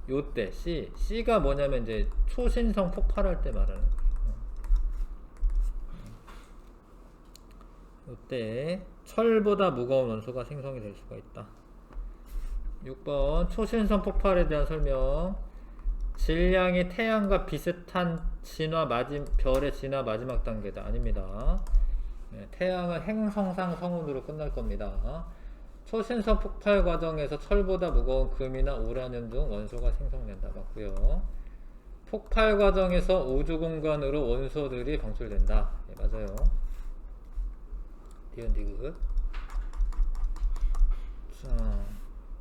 요때 C가 뭐냐면 이제 초신성 폭발할 때 말하는 거예요. 요때 철보다 무거운 원소가 생성이 될 수가 있다. 6번 초신성 폭발에 대한 설명. 질량이 태양과 비슷한 별의 진화 마지막 단계다. 아닙니다. 태양은 행성상 성운으로 끝날 겁니다. 초신성 폭발 과정에서 철보다 무거운 금이나 우라늄 등 원소가 생성된다. 맞고요. 폭발 과정에서 우주 공간으로 원소들이 방출된다. 맞아요. 디귿. 자,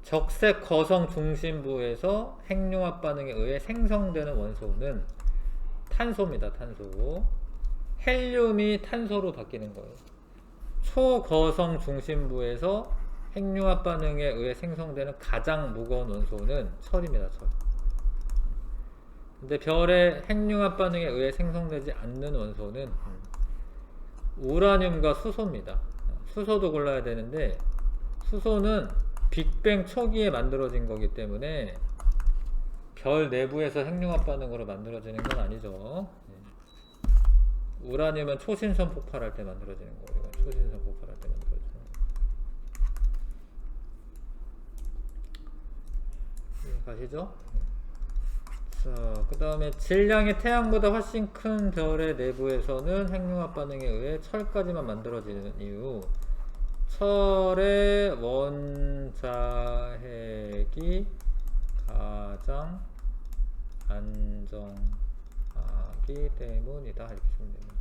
적색 거성 중심부에서 핵융합 반응에 의해 생성되는 원소는 탄소입니다. 탄소. 헬륨이 탄소로 바뀌는 거예요. 초거성 중심부에서 핵융합 반응에 의해 생성되는 가장 무거운 원소는 철입니다. 철. 근데 별의 핵융합 반응에 의해 생성되지 않는 원소는 우라늄과 수소입니다. 수소도 골라야 되는데 수소는 빅뱅 초기에 만들어진 거기 때문에 별 내부에서 핵융합 반응으로 만들어지는 건 아니죠. 우라늄은 초신성 폭발할 때 만들어지는 거예요. 초신성 폭발할 때 만들어지는 거예요. 가시죠? 자, 그 다음에 질량이 태양보다 훨씬 큰 별의 내부에서는 핵융합 반응에 의해 철까지만 만들어지는 이유. 철의 원자핵이 가장 안정하기 때문이다. 이렇게 보면 됩니다.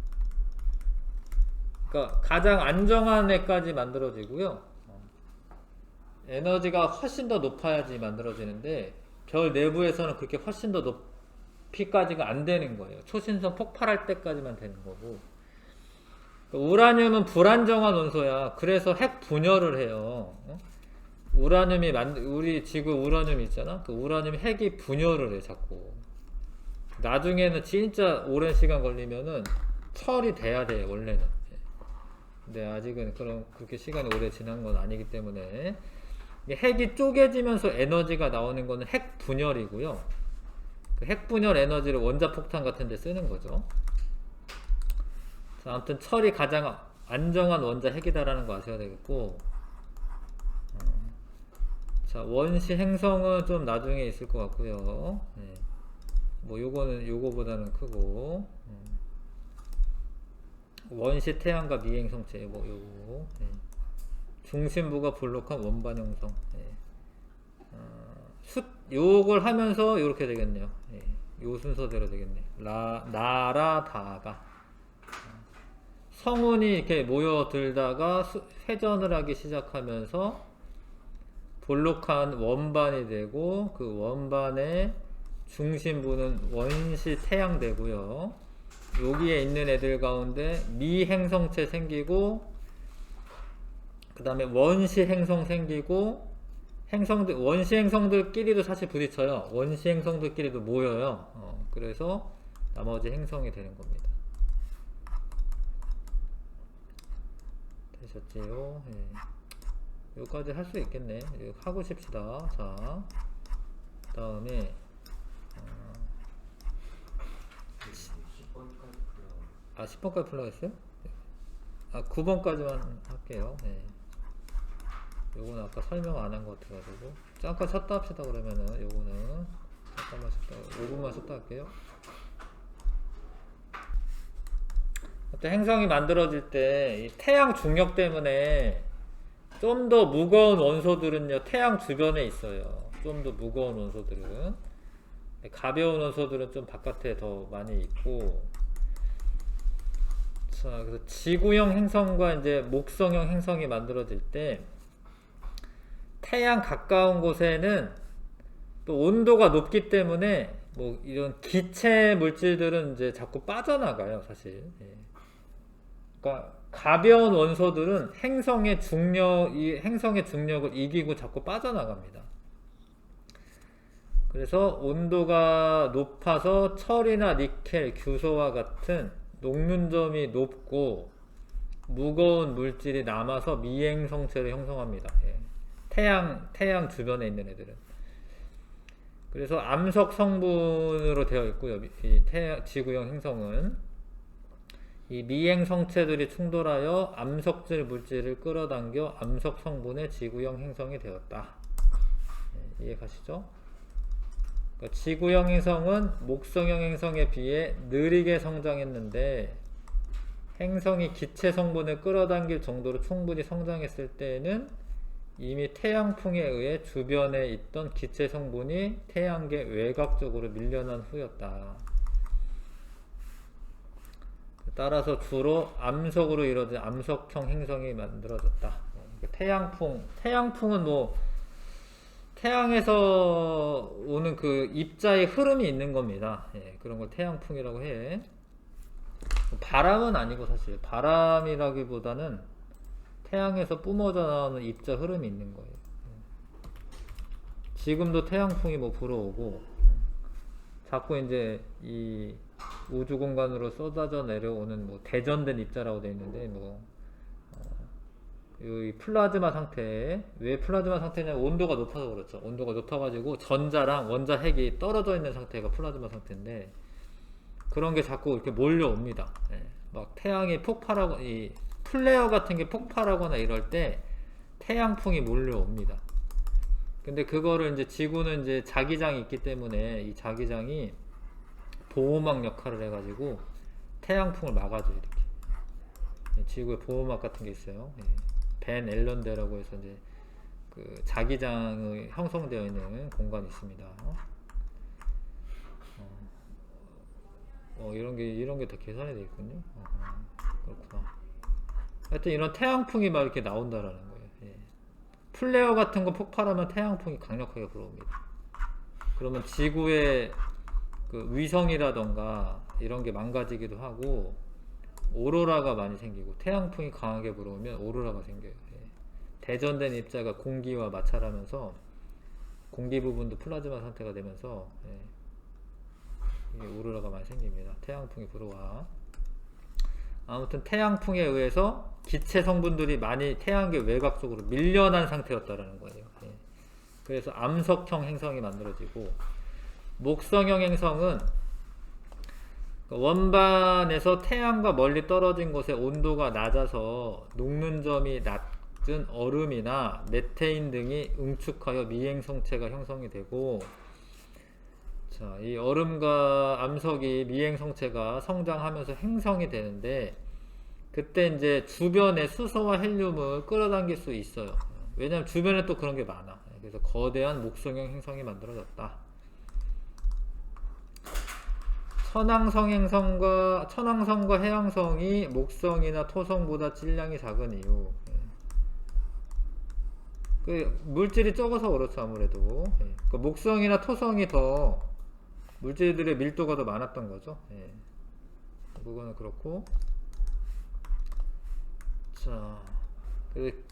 그러니까 가장 안정한 애까지 만들어지고요. 에너지가 훨씬 더 높아야지 만들어지는데 별 내부에서는 그렇게 훨씬 더 높이까지가 안 되는 거예요. 초신성 폭발할 때까지만 되는 거고. 우라늄은 불안정한 원소야. 그래서 핵 분열을 해요. 우라늄이 우리 지구 우라늄 있잖아. 그 우라늄 핵이 분열을 해 자꾸. 나중에는 진짜 오랜 시간 걸리면은 철이 돼야 돼요. 원래는. 근데 아직은 그렇게 시간이 오래 지난 건 아니기 때문에 핵이 쪼개지면서 에너지가 나오는 거는 핵 분열이고요. 그 핵 분열 에너지를 원자폭탄 같은 데 쓰는 거죠. 자, 아무튼 철이 가장 안정한 원자 핵이다라는 거 아셔야 되겠고, 자, 원시 행성은 좀 나중에 있을 것 같고요. 뭐 요거는 요거보다는 크고, 원시 태양과 미행성체 뭐 요거, 중심부가 볼록한 원반 형성. 요걸 하면서 요렇게 되겠네요. 요 순서대로 되겠네. 나라 다가 성운이 이렇게 모여들다가 회전을 하기 시작하면서 볼록한 원반이 되고, 그 원반의 중심부는 원시 태양 되고요. 여기에 있는 애들 가운데 미행성체 생기고, 그 다음에 원시 행성 생기고, 원시 행성들끼리도 사실 부딪혀요. 원시 행성들끼리도 모여요. 그래서 나머지 행성이 되는 겁니다. 되셨지요? 여기까지 할 수 있겠네. 하고 싶시다. 자, 그 다음에 10번까지 풀라고 했어요? 9번까지만 할게요. 요거는 아까 설명 안 한 것 같아가지고 잠깐 쉬었다 합시다. 그러면은 요거는 잠깐만 쉬었다, 5분만 쉬었다 할게요. 행성이 만들어질 때 이 태양 중력 때문에 좀 더 무거운 원소들은요 태양 주변에 있어요. 좀 더 무거운 원소들은. 가벼운 원소들은 좀 바깥에 더 많이 있고. 자, 그래서 지구형 행성과 이제 목성형 행성이 만들어질 때 태양 가까운 곳에는 또 온도가 높기 때문에 뭐 이런 기체 물질들은 이제 자꾸 빠져나가요, 사실. 그러니까 가벼운 원소들은 행성의 중력을 이기고 자꾸 빠져나갑니다. 그래서 온도가 높아서 철이나 니켈, 규소와 같은 녹는점이 높고 무거운 물질이 남아서 미행성체를 형성합니다. 태양 주변에 있는 애들은. 그래서 암석 성분으로 되어 있고요. 이 지구형 행성은 이 미행 성체들이 충돌하여 암석질 물질을 끌어당겨 암석 성분의 지구형 행성이 되었다. 이해 가시죠? 그러니까 지구형 행성은 목성형 행성에 비해 느리게 성장했는데 행성이 기체 성분을 끌어당길 정도로 충분히 성장했을 때에는 이미 태양풍에 의해 주변에 있던 기체 성분이 태양계 외곽 쪽으로 밀려난 후였다. 따라서 주로 암석으로 이루어진 암석형 행성이 만들어졌다. 태양풍은 뭐 태양에서 오는 그 입자의 흐름이 있는 겁니다. 예, 그런 걸 태양풍이라고 해. 바람은 아니고 사실 바람이라기보다는 태양에서 뿜어져 나오는 입자 흐름이 있는 거예요. 지금도 태양풍이 뭐 불어오고 자꾸 이제 이 우주 공간으로 쏟아져 내려오는 뭐 대전된 입자라고 되어 있는데 뭐 이 플라즈마 상태, 왜 플라즈마 상태냐면 온도가 높아서 그렇죠. 온도가 높아가지고 전자랑 원자 핵이 떨어져 있는 상태가 플라즈마 상태인데 그런 게 자꾸 이렇게 몰려옵니다. 예. 막 태양이 폭발하고 이 플레어 같은 게 폭발하거나 이럴 때 태양풍이 몰려옵니다. 근데 그거를 이제 지구는 이제 자기장이 있기 때문에 이 자기장이 보호막 역할을 해가지고 태양풍을 막아줘 이렇게. 지구에 보호막 같은 게 있어요. 예. 벤 앨런대라고 해서 이제 그 자기장이 형성되어 있는 공간이 있습니다. 이런 게 다 계산이 되어 있군요. 그렇구나. 하여튼 이런 태양풍이 막 이렇게 나온다라는 거예요. 예. 플레어 같은 거 폭발하면 태양풍이 강력하게 불어옵니다. 그러면 지구의 그 위성이라던가 이런 게 망가지기도 하고 오로라가 많이 생기고 태양풍이 강하게 불어오면 오로라가 생겨요. 예. 대전된 입자가 공기와 마찰하면서 공기 부분도 플라즈마 상태가 되면서 예. 이게 오로라가 많이 생깁니다. 태양풍이 불어와. 아무튼 태양풍에 의해서 기체 성분들이 많이 태양계 외곽 쪽으로 밀려난 상태였다라는 거예요. 예. 그래서 암석형 행성이 만들어지고 목성형 행성은 원반에서 태양과 멀리 떨어진 곳에 온도가 낮아서 녹는 점이 낮은 얼음이나 메테인 등이 응축하여 미행성체가 형성이 되고, 자, 이 얼음과 암석이 미행성체가 성장하면서 행성이 되는데 그때 이제 주변에 수소와 헬륨을 끌어당길 수 있어요. 왜냐하면 주변에 또 그런 게 많아. 그래서 거대한 목성형 행성이 만들어졌다. 천왕성과 해왕성이 목성이나 토성보다 질량이 작은 이유. 그 물질이 적어서 그렇죠. 아무래도 그 목성이나 토성이 더 물질들의 밀도가 더 많았던 거죠. 그거는 그렇고. 자,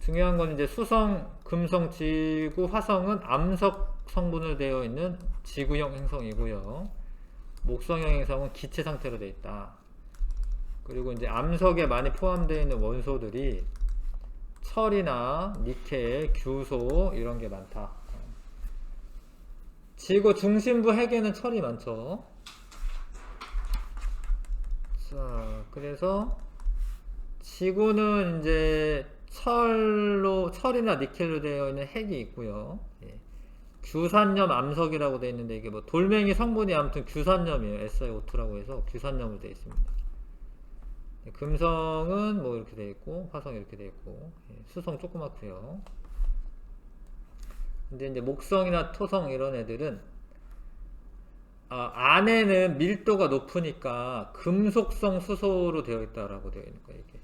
중요한 건 이제 수성, 금성, 지구, 화성은 암석 성분으로 되어 있는 지구형 행성이고요. 목성형 행성은 기체 상태로 되어 있다. 그리고 이제 암석에 많이 포함되어 있는 원소들이 철이나 니켈, 규소 이런 게 많다. 지구 중심부 핵에는 철이 많죠. 자, 그래서 지구는 이제 철이나 니켈로 되어 있는 핵이 있고요. 규산염 암석이라고 되어 있는데 이게 뭐 돌멩이 성분이 아무튼 규산염이에요. SiO2라고 해서 규산염으로 되어 있습니다. 금성은 뭐 이렇게 되어 있고 화성 이렇게 되어 있고 수성 조그맣고요. 근데 이제 목성이나 토성 이런 애들은 안에는 밀도가 높으니까 금속성 수소로 되어 있다라고 되어 있는 거예요. 이게.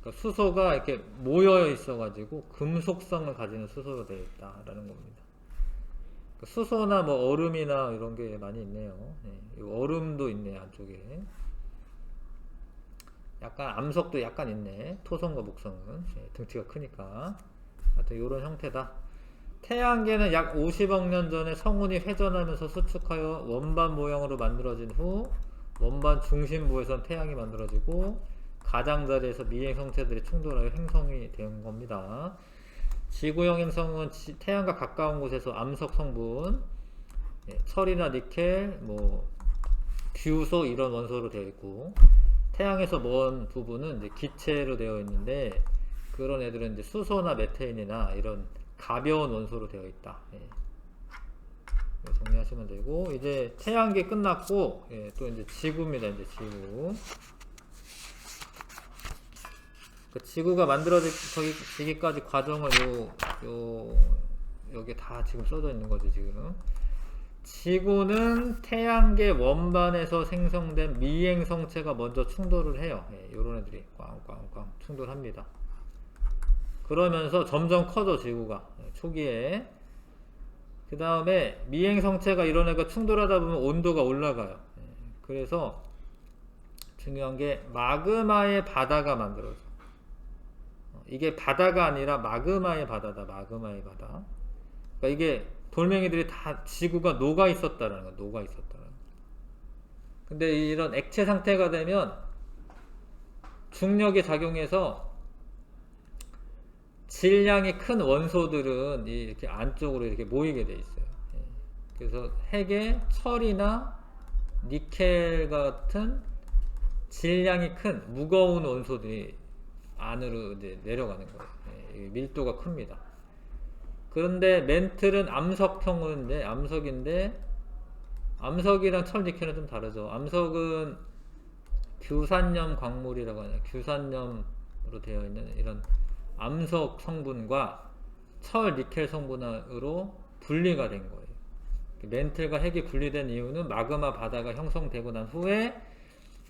그러니까 수소가 이렇게 모여 있어가지고 금속성을 가지는 수소로 되어 있다라는 겁니다. 수소나 뭐 얼음이나 이런 게 많이 있네요. 얼음도 있네 안쪽에. 약간 암석도 약간 있네. 토성과 목성은 등치가 크니까. 하여튼 이런 형태다. 태양계는 약 50억 년 전에 성운이 회전하면서 수축하여 원반 모양으로 만들어진 후 원반 중심부에선 태양이 만들어지고 가장자리에서 미행성체들이 충돌하여 행성이 된 겁니다. 지구형 행성은 태양과 가까운 곳에서 암석 성분, 철이나 니켈, 뭐 규소 이런 원소로 되어 있고, 태양에서 먼 부분은 이제 기체로 되어 있는데 그런 애들은 이제 수소나 메테인이나 이런 가벼운 원소로 되어 있다. 정리하시면 되고, 이제 태양계 끝났고 또 이제 지구입니다. 이제 지구. 그 지구가 만들어지기까지 과정을 여기 다 지금 써져 있는 거죠, 지금. 지구는 태양계 원반에서 생성된 미행 성체가 먼저 충돌을 해요. 예, 요런 애들이 꽝꽝꽝 충돌합니다. 그러면서 점점 커져, 지구가. 예, 초기에. 그 다음에 미행 성체가 이런 애가 충돌하다 보면 온도가 올라가요. 예, 그래서 중요한 게 마그마의 바다가 만들어져. 이게 바다가 아니라 마그마의 바다다. 마그마의 바다. 그러니까 이게 돌멩이들이 다 지구가 녹아 있었다라는 거야. 녹아 있었다라는 거야. 근데 이런 액체 상태가 되면 중력이 작용해서 질량이 큰 원소들은 이렇게 안쪽으로 이렇게 모이게 돼 있어요. 그래서 핵에 철이나 니켈 같은 질량이 큰 무거운 원소들이 안으로 이제 내려가는 거예요. 밀도가 큽니다. 그런데 멘틀은 암석형인데, 암석이랑 철, 니켈은 좀 다르죠. 암석은 규산염 광물이라고 하냐, 규산염으로 되어 있는 이런 암석 성분과 철, 니켈 성분으로 분리가 된 거예요. 멘틀과 핵이 분리된 이유는 마그마 바다가 형성되고 난 후에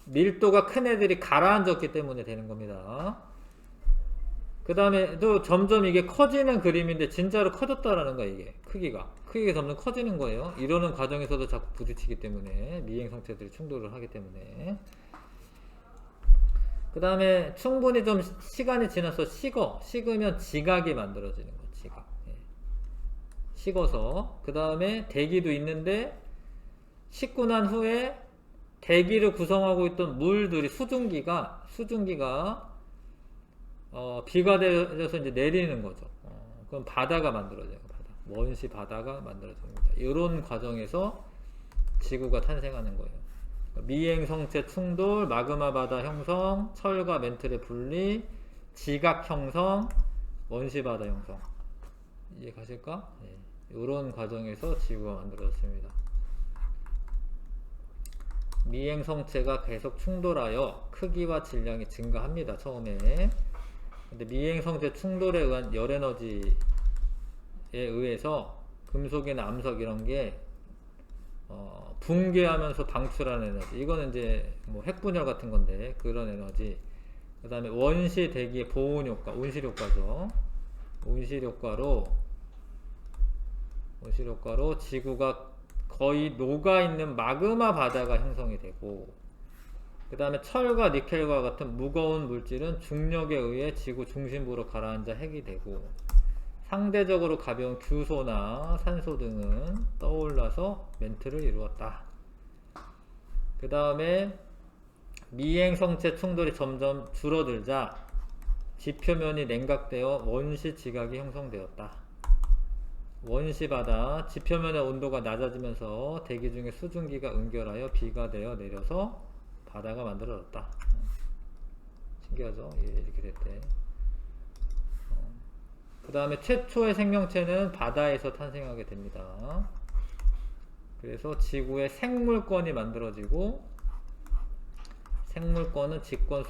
밀도가 큰 애들이 가라앉았기 때문에 되는 겁니다. 그 다음에 또 점점 이게 커지는 그림인데 진짜로 커졌다라는 거야. 이게 크기가 점점 커지는 거예요. 이러는 과정에서도 자꾸 부딪히기 때문에 미행 성체들이 충돌을 하기 때문에. 그 다음에 충분히 좀 시간이 지나서 식으면 지각이 만들어지는 거예요. 지각. 식어서 그 다음에 대기도 있는데 식고 난 후에 대기를 구성하고 있던 물들이 수증기가 비가 되어서 이제 내리는 거죠. 그럼 바다가 만들어져요. 원시 바다가 만들어집니다. 이런 과정에서 지구가 탄생하는 거예요. 미행 성체 충돌, 마그마 바다 형성, 철과 멘틀의 분리, 지각 형성, 원시 바다 형성. 이해 가실까? 이런 과정에서 지구가 만들어졌습니다. 미행 성체가 계속 충돌하여 크기와 질량이 증가합니다. 처음에. 근데 미행 성체 충돌에 의한 열 에너지에 의해서 금속이나 암석 이런 게 붕괴하면서 방출하는 에너지. 이거는 이제 뭐 핵분열 같은 건데 그런 에너지. 그 다음에 원시 대기의 보온 효과, 온실 효과죠. 온실 효과로 지구가 거의 녹아있는 마그마 바다가 형성이 되고, 그 다음에 철과 니켈과 같은 무거운 물질은 중력에 의해 지구 중심부로 가라앉아 핵이 되고, 상대적으로 가벼운 규소나 산소 등은 떠올라서 멘틀을 이루었다. 그 다음에 미행 성체 충돌이 점점 줄어들자 지표면이 냉각되어 원시 지각이 형성되었다. 원시 바다 지표면의 온도가 낮아지면서 대기 중에 수증기가 응결하여 비가 되어 내려서 바다가 만들어졌다. 신기하죠? 이렇게 됐대. 그 다음에 최초의 생명체는 바다에서 탄생하게 됩니다. 그래서 지구에 생물권이 만들어지고, 생물권은 기권,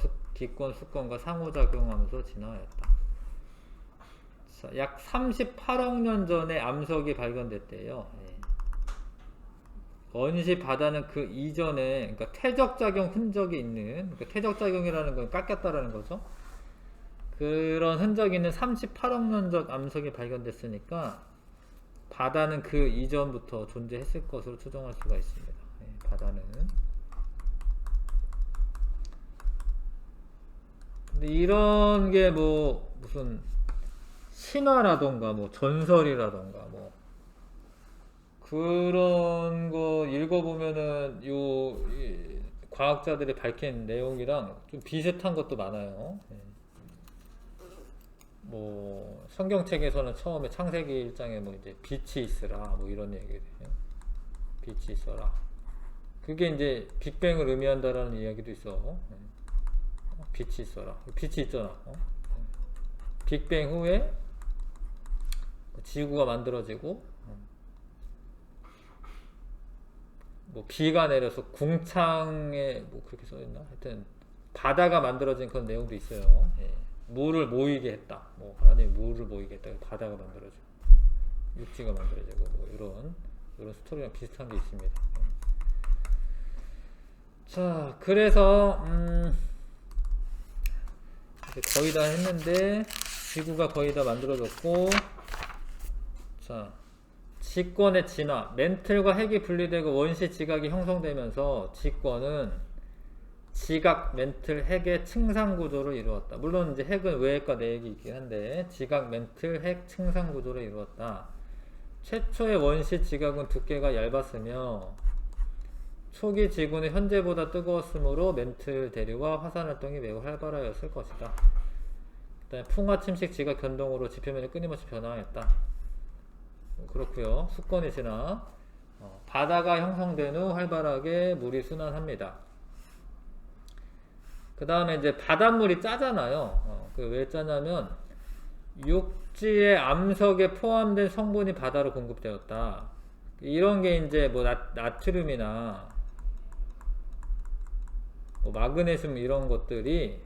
수권과 상호작용하면서 진화하였다. 자, 약 38억 년 전에 암석이 발견됐대요. 원시 바다는 그 이전에, 그러니까 퇴적작용 흔적이 있는, 그러니까 퇴적작용이라는 건 깎였다라는 거죠. 그런 흔적이 있는 38억 년 전 암석이 발견됐으니까 바다는 그 이전부터 존재했을 것으로 추정할 수가 있습니다. 바다는. 근데 이런 게 뭐 무슨 신화라던가 뭐 전설이라던가 뭐 그런 거 읽어보면은 과학자들이 밝힌 내용이랑 좀 비슷한 것도 많아요. 뭐 성경책에서는 처음에 창세기 1장에 뭐 이제 빛이 있으라 뭐 이런 얘기예요. 빛이 있어라. 그게 이제 빅뱅을 의미한다라는 이야기도 있어. 빛이 있어라. 빛이 있잖아. 빅뱅 후에 지구가 만들어지고 뭐 비가 내려서 궁창에 뭐 그렇게 써있나? 하여튼 바다가 만들어진 그런 내용도 있어요. 물을 모이게 했다. 뭐 하나님이 물을 모이게 했다. 바다가 만들어지고 육지가 만들어지고 뭐 이런 스토리랑 비슷한 게 있습니다. 자, 그래서 이제 거의 다 했는데 지구가 거의 다 만들어졌고, 자, 지권의 진화, 멘틀과 핵이 분리되고 원시 지각이 형성되면서 지권은 지각, 멘틀, 핵의 층상 구조를 이루었다. 물론 이제 핵은 외핵과 내핵이 있긴 한데 지각, 멘틀, 핵 층상 구조를 이루었다. 최초의 원시 지각은 두께가 얇았으며 초기 지구는 현재보다 뜨거웠으므로 멘틀 대류와 화산 활동이 매우 활발하였을 것이다. 그다음에 풍화 침식 지각 변동으로 지표면이 끊임없이 변화하였다. 그렇고요. 수권이 지나 바다가 형성된 후 활발하게 물이 순환합니다. 그 다음에 이제 바닷물이 짜잖아요. 왜 짜냐면 육지의 암석에 포함된 성분이 바다로 공급되었다. 이런 게 이제 뭐 나트륨이나 뭐 마그네슘 이런 것들이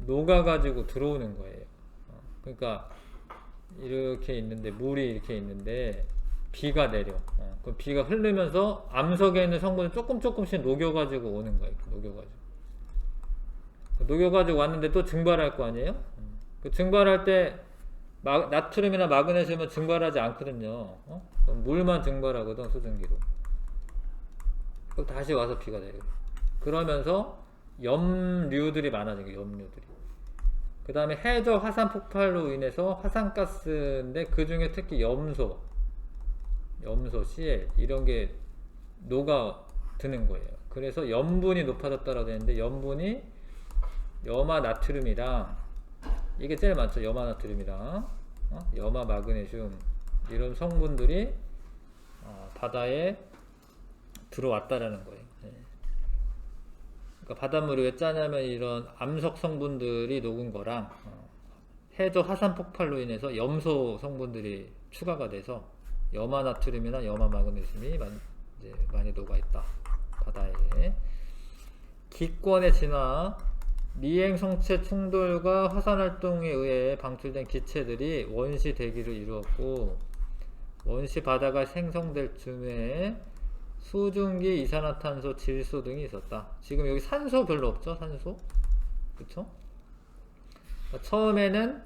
녹아가지고 들어오는 거예요. 그러니까 이렇게 있는데 물이 이렇게 있는데 비가 내려. 그럼 비가 흐르면서 암석에 있는 성분을 조금씩 녹여가지고 오는 거예요. 녹여가지고 왔는데 또 증발할 거 아니에요? 그 증발할 때 나트륨이나 마그네슘은 증발하지 않거든요. 그럼 물만 증발하거든, 수증기로. 그럼 다시 와서 비가 내려. 그러면서 염류들이 많아진 거예요. 염류들이. 그 다음에 해저 화산 폭발로 인해서 화산가스인데 그 중에 특히 염소, CL 이런 게 녹아드는 거예요. 그래서 염분이 높아졌다라고 했는데 염분이 염화 나트륨이랑 이게 제일 많죠. 염화 나트륨이랑 염화 마그네슘 이런 성분들이 바다에 들어왔다라는 거예요. 그러니까 바닷물이 왜 짜냐면 이런 암석 성분들이 녹은 거랑 해저 화산 폭발로 인해서 염소 성분들이 추가가 돼서 염화 나트륨이나 염화 마그네슘이 많이 녹아있다. 바다에. 기권의 진화, 미행 성체 충돌과 화산 활동에 의해 방출된 기체들이 원시 대기를 이루었고 원시 바다가 생성될 즈음에 수증기, 이산화탄소, 질소 등이 있었다. 지금 여기 산소 별로 없죠? 산소? 그쵸? 처음에는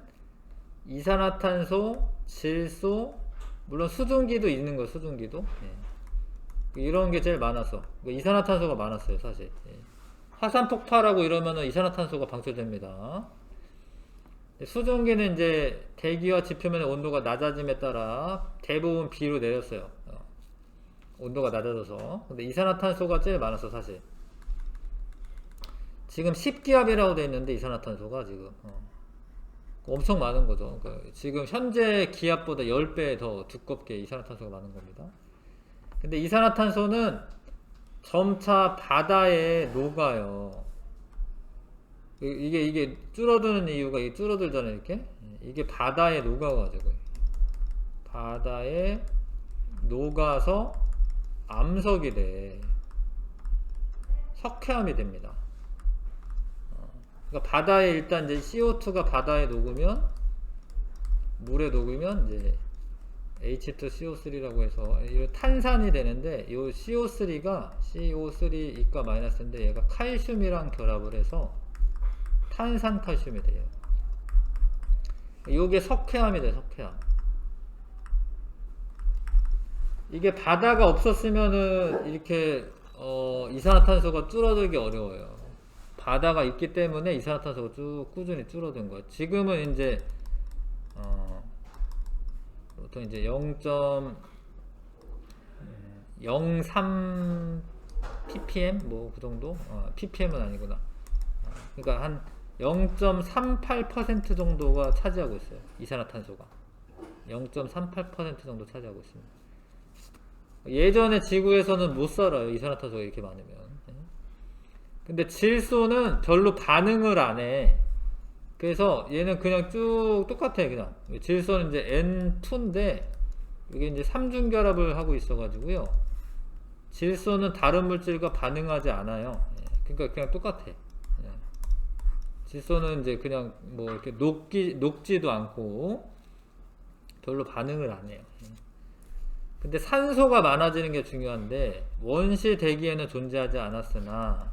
이산화탄소, 질소, 물론 수증기도 있는 거예요. 수증기도. 이런 게 제일 많았어. 이산화탄소가 많았어요. 사실. 화산 폭발하고 이러면은 이산화탄소가 방출됩니다. 수증기는 이제 대기와 지표면의 온도가 낮아짐에 따라 대부분 B로 내렸어요. 온도가 낮아져서. 근데 이산화탄소가 제일 많았어, 사실. 지금 10기압이라고 되어 있는데 이산화탄소가 지금 엄청 많은 거죠. 그러니까 지금 현재 기압보다 10배 더 두껍게 이산화탄소가 많은 겁니다. 근데 이산화탄소는 점차 바다에 녹아요. 이게 줄어드는 이유가 이게 줄어들잖아요, 이렇게. 이게 바다에 녹아가지고 바다에 녹아서 암석이 돼. 석회암이 됩니다. 그러니까 바다에 일단 이제 CO2가 바다에 녹으면 물에 녹으면 이제 H2CO3라고 해서 이 탄산이 되는데 이 CO3가 CO3 이가 마이너스인데 얘가 칼슘이랑 결합을 해서 탄산칼슘이 돼요. 이게 석회암이 돼요. 석회암. 이게 바다가 없었으면은 이렇게 이산화탄소가 줄어들기 어려워요. 바다가 있기 때문에 이산화탄소가 꾸준히 줄어든 거예요. 지금은 이제 보통 이제 0.03 ppm 뭐 그 정도? ppm은 아니구나. 그러니까 한 0.38% 정도가 차지하고 있어요. 이산화탄소가 0.38% 정도 차지하고 있습니다. 예전에 지구에서는 못 살아요. 이산화탄소가 이렇게 많으면. 근데 질소는 별로 반응을 안 해. 그래서 얘는 그냥 쭉 똑같아요. 그냥 질소는 이제 N2인데 이게 이제 삼중결합을 하고 있어 가지고요. 질소는 다른 물질과 반응하지 않아요. 그러니까 그냥 똑같아. 질소는 이제 그냥 뭐 이렇게 녹지도 않고 별로 반응을 안 해요. 근데 산소가 많아지는 게 중요한데 원시 대기에는 존재하지 않았으나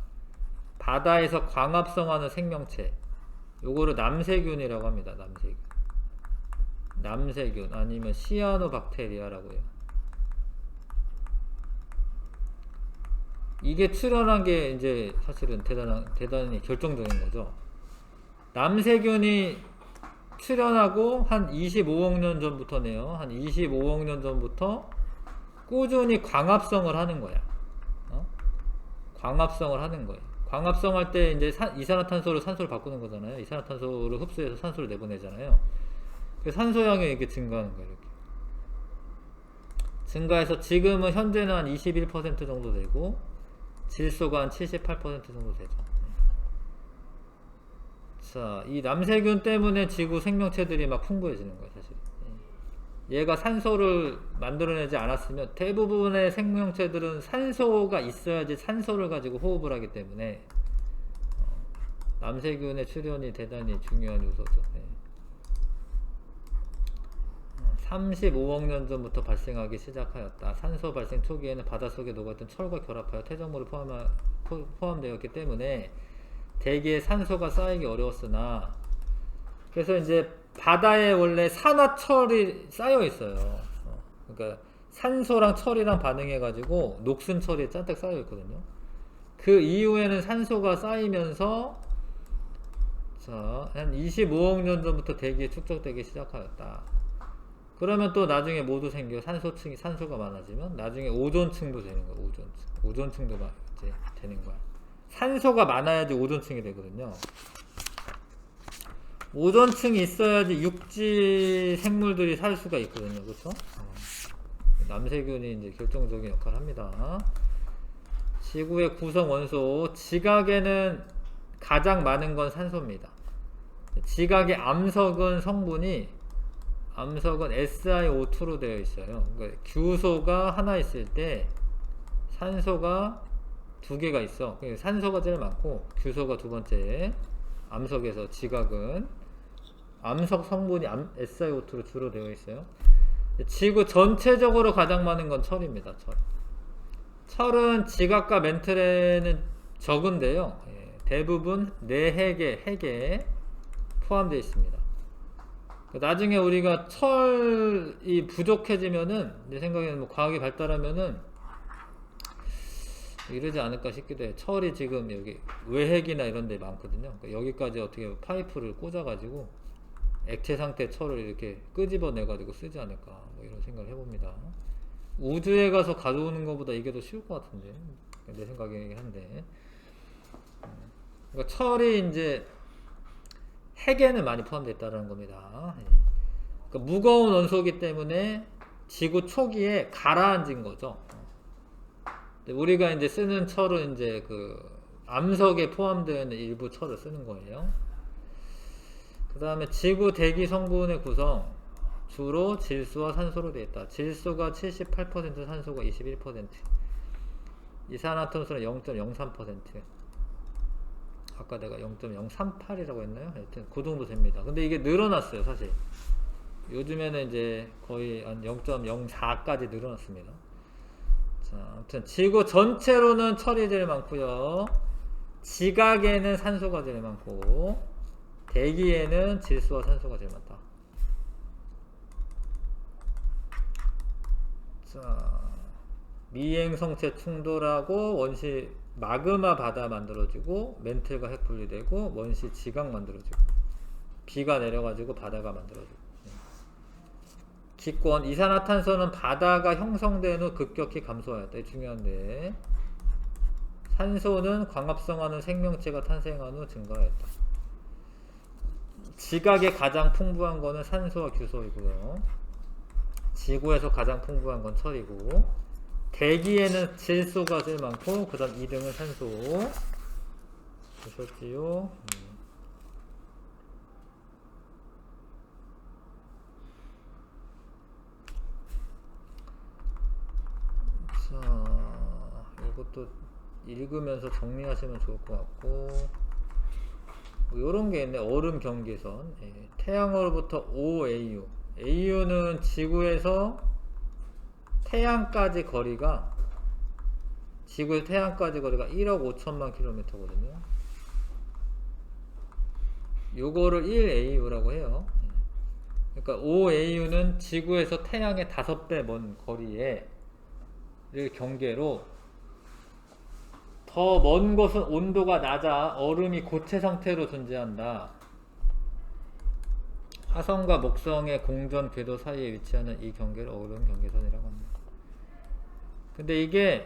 바다에서 광합성하는 생명체, 요거를 남세균이라고 합니다. 남세균 아니면 시아노박테리아라고 해요. 이게 출현한 게 이제 사실은 대단히 결정적인 거죠. 남세균이 출현하고 한 25억 년 전부터네요. 한 25억 년 전부터 꾸준히 광합성을 하는 거야. 광합성을 하는 거예요. 광합성할 때 이제 이산화탄소를 산소를 바꾸는 거잖아요. 이산화탄소를 흡수해서 산소를 내보내잖아요. 그래서 산소량이 이렇게 증가하는 거예요. 이렇게. 증가해서 지금은 현재는 한 21% 정도 되고 질소가 한 78% 정도 되죠. 자, 이 남세균 때문에 지구 생명체들이 막 풍부해지는 거예요, 사실. 얘가 산소를 만들어내지 않았으면 대부분의 생명체들은 산소가 있어야지 산소를 가지고 호흡을 하기 때문에 남세균의 출현이 대단히 중요한 요소죠. 35억 년 전부터 발생하기 시작하였다. 산소 발생 초기에는 바닷속에 녹았던 철과 결합하여 퇴적물이 포함되었기 때문에 대기에 산소가 쌓이기 어려웠으나, 그래서 이제 바다에 원래 산화 철이 쌓여 있어요. 그러니까 산소랑 철이랑 반응해 가지고 녹슨 철이 잔뜩 쌓여 있거든요. 그 이후에는 산소가 쌓이면서 한 25억 년 전부터 대기에 축적되기 시작하였다. 그러면 또 나중에 모두 생겨. 산소가 많아지면 나중에 오존층도 되는 거야. 오존층도 이제 되는 거야. 산소가 많아야지 오존층이 되거든요. 오존층이 있어야지 육지 생물들이 살 수가 있거든요. 그렇죠? 남세균이 이제 결정적인 역할을 합니다. 지구의 구성 원소, 지각에는 가장 많은 건 산소입니다. 지각의 암석은 SiO2로 되어 있어요. 그러니까 규소가 하나 있을 때 산소가 두 개가 있어. 산소가 제일 많고 규소가 두 번째. 암석에서 지각은 암석 성분이 SiO2로 주로 되어 있어요. 지구 전체적으로 가장 많은 건 철입니다. 철은 지각과 멘틀에는 적은데요. 대부분 핵에 포함되어 있습니다. 나중에 우리가 철이 부족해지면은, 내 생각에는 뭐 과학이 발달하면은 이러지 않을까 싶기도 해요. 철이 지금 여기 외핵이나 이런 데 많거든요. 그러니까 여기까지 어떻게 파이프를 꽂아가지고 액체 상태 철을 이렇게 끄집어내가지고 쓰지 않을까, 뭐 이런 생각을 해봅니다. 우주에 가서 가져오는 것보다 이게 더 쉬울 것 같은데, 내 생각이긴 한데. 그러니까 철이 이제 핵에는 많이 포함되어 있다는 겁니다. 그러니까 무거운 원소이기 때문에 지구 초기에 가라앉은 거죠. 우리가 이제 쓰는 철은 이제 그 암석에 포함되어 있는 일부 철을 쓰는 거예요. 그 다음에 지구 대기 성분의 구성, 주로 질소와 산소로 되어 있다. 질소가 78%, 산소가 21%, 이산화탄소는 0.03%. 아까 내가 0.038이라고 했나요? 하여튼 그 정도 됩니다. 근데 이게 늘어났어요, 사실. 요즘에는 이제 거의 한 0.04까지 늘어났습니다. 자, 아무튼 지구 전체로는 철이 제일 많고요. 지각에는 산소가 제일 많고 대기에는 질소와 산소가 제일 많다. 자, 미행성체 충돌하고 원시 마그마 바다 만들어지고 멘틀과 핵 분리되고 원시 지각 만들어지고 비가 내려가지고 바다가 만들어지고. 기권, 이산화탄소는 바다가 형성된 후 급격히 감소하였다. 이게 중요한데, 산소는 광합성하는 생명체가 탄생한 후 증가하였다. 지각에 가장 풍부한 거는 산소와 규소이고요. 지구에서 가장 풍부한 건 철이고, 대기에는 질소가 제일 많고 그 다음 2등은 산소. 보셨지요? 자, 이것도 읽으면서 정리하시면 좋을 것 같고, 요런 게 있네. 얼음 경계선. 예. 태양으로부터 OAU. AU는 지구에서 태양까지 거리가, 지구에서 태양까지 거리가 1억 5천만 킬로미터거든요. 요거를 1AU라고 해요. 그러니까 OAU는 지구에서 태양의 5배 먼 거리를 경계로, 더 먼 곳은 온도가 낮아 얼음이 고체 상태로 존재한다. 화성과 목성의 공전 궤도 사이에 위치하는 이 경계를 얼음 경계선이라고 합니다. 근데 이게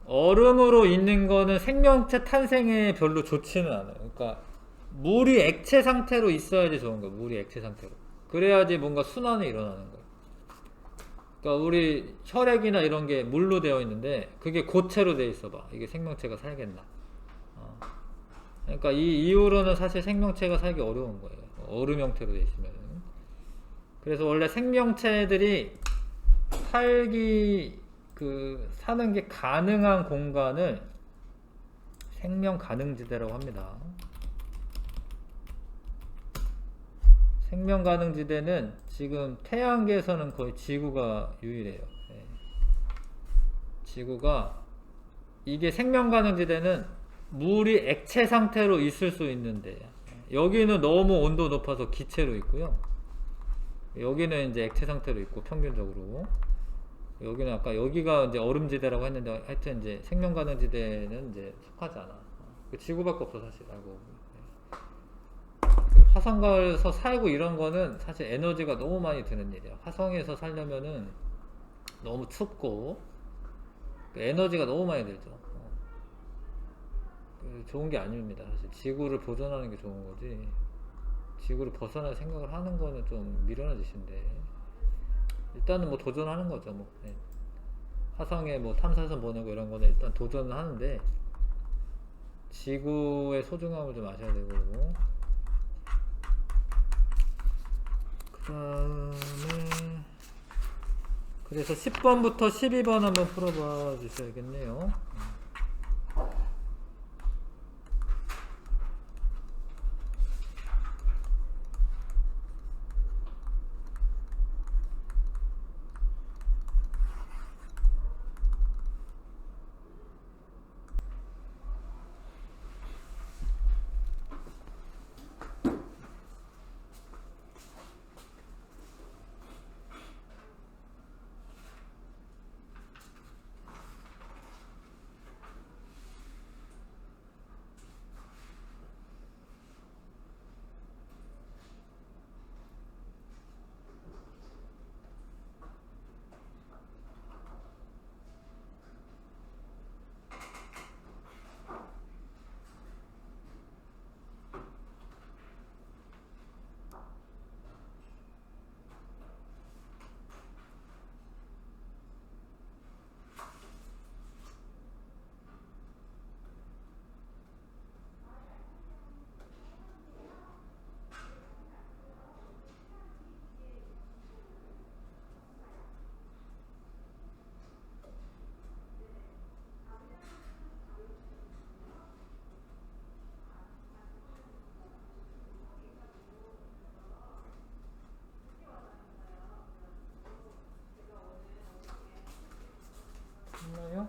얼음으로 있는 거는 생명체 탄생에 별로 좋지는 않아요. 그러니까 물이 액체 상태로 있어야지 좋은 거예요. 물이 액체 상태로. 그래야지 뭔가 순환이 일어나는 거예요. 그러니까 우리 혈액이나 이런 게 물로 되어 있는데 그게 고체로 되어 있어 봐. 이게 생명체가 살겠나. 그러니까 이 이후로는 사실 생명체가 살기 어려운 거예요. 얼음 형태로 되어 있으면. 그래서 원래 생명체들이 사는 게 가능한 공간을 생명 가능지대라고 합니다. 생명 가능지대는 지금 태양계에서는 거의 지구가 유일해요. 네. 지구가, 이게 생명 가능지대는 물이 액체 상태로 있을 수 있는데, 여기는 너무 온도 높아서 기체로 있고요. 여기는 이제 액체 상태로 있고, 평균적으로. 여기는 아까 여기가 이제 얼음지대라고 했는데, 하여튼 이제 생명 가능지대는 이제 속하지 않아. 지구밖에 없어, 사실. 알고. 화성가에서 살고 이런 거는 사실 에너지가 너무 많이 드는 일이야. 화성에서 살려면은 너무 춥고 에너지가 너무 많이 들죠. 좋은 게 아닙니다. 사실 지구를 보존하는 게 좋은 거지. 지구를 벗어날 생각을 하는 거는 좀 미련한 짓인데, 일단은 뭐 도전하는 거죠. 뭐 네. 화성에 뭐 탐사선 보내고 이런 거는 일단 도전을 하는데, 지구의 소중함을 좀 아셔야 되고. 그 다음에 그래서 10번부터 12번 한번 풀어봐 주셔야겠네요. 있나요?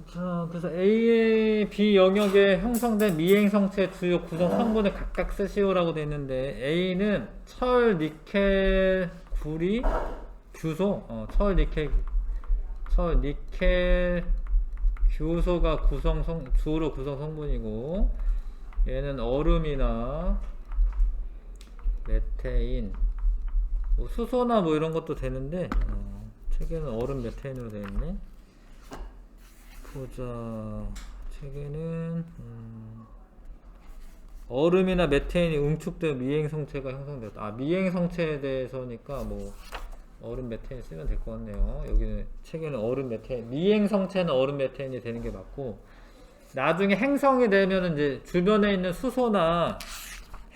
자, 그래서 A, B 영역에 형성된 미행성체 주요 구성 성분을 각각 쓰시오라고 되어 있는데, A는 철, 니켈, 구리, 규소, 철, 니켈, 규소가 주로 구성 성분이고, 얘는 얼음이나 메테인, 뭐 수소나 뭐 이런 것도 되는데, 책에는 얼음 메테인으로 되어 있네. 보자. 책에는 얼음이나 메테인이 응축된 미행성체가 형성되었다. 아, 미행성체에 대해서니까 뭐 얼음 메테인 쓰면 될 것 같네요. 여기는 책에는 얼음 메테인, 미행성체는 얼음 메테인이 되는 게 맞고, 나중에 행성이 되면 이제 주변에 있는 수소나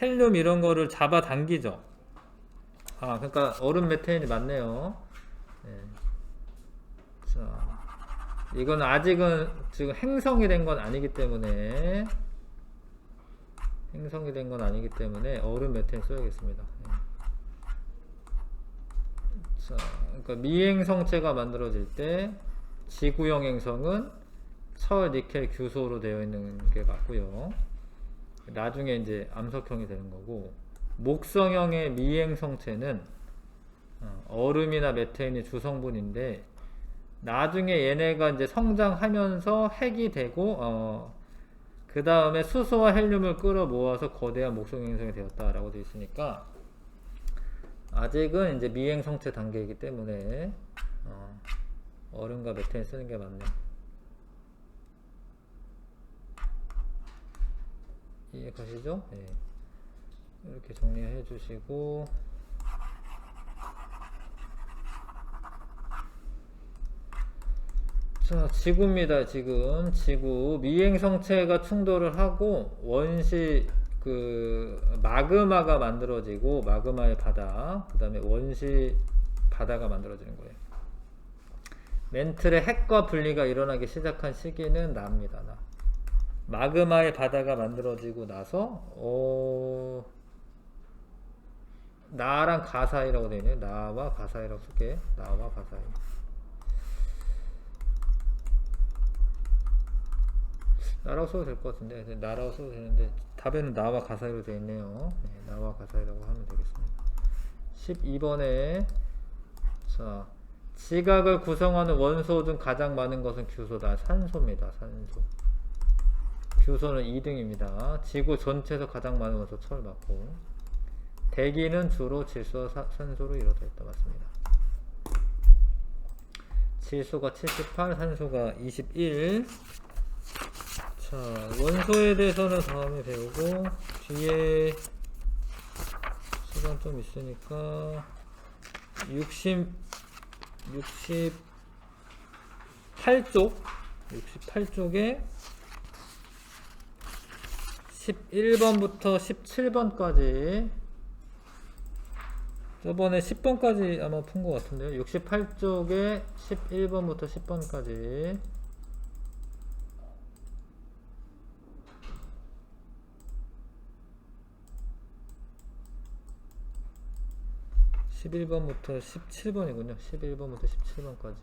헬륨 이런 거를 잡아당기죠. 아, 그러니까 얼음 메테인이 맞네요. 네. 자, 이건 아직은 지금 행성이 된 건 아니기 때문에 행성이 된 건 아니기 때문에 얼음 메테인 써야겠습니다. 예. 자, 그러니까 미행성체가 만들어질 때 지구형 행성은 철, 니켈, 규소로 되어 있는 게 맞고요. 나중에 이제 암석형이 되는 거고, 목성형의 미행성체는 얼음이나 메테인이 주성분인데 나중에 얘네가 이제 성장하면서 핵이 되고 그 다음에 수소와 헬륨을 끌어 모아서 거대한 목성 행성이 되었다라고 되어 있으니까 아직은 이제 미행성체 단계이기 때문에 얼음과 메테인 쓰는 게 맞네. 이해 가시죠? 네. 이렇게 정리해 주시고, 자, 지구입니다. 지금 지구 미행성체가 충돌을 하고 원시 마그마가 만들어지고, 마그마의 바다, 그 다음에 원시 바다가 만들어지는 거예요. 멘틀의 핵과 분리가 일어나기 시작한 시기는 나입니다. 나. 마그마의 바다가 만들어지고 나서 나랑 가 사이라고 되어 있네요. 나와 가 사이라고 쓸게. 나와 가 사이. 나라고 써도 될 것 같은데, 나라고 써도 되는데 답에는 나와 가 사이로 되어 있네요. 네, 나와 가 사이라고 하면 되겠습니다. 12번에 자, 지각을 구성하는 원소 중 가장 많은 것은 규소다. 산소입니다. 산소. 규소는 2등입니다. 지구 전체에서 가장 많은 원소 철 맞고, 대기는 주로 질소와 산소로 이루어져 있다. 맞습니다. 질소가 78, 산소가 21. 자, 원소에 대해서는 다음에 배우고, 뒤에 시간 좀 있으니까 68쪽에 11번부터 17번까지, 저번에 10번까지 아마 푼 것 같은데요. 68쪽에 11번부터 10번까지 11번부터 17번이군요. 11번부터 17번까지.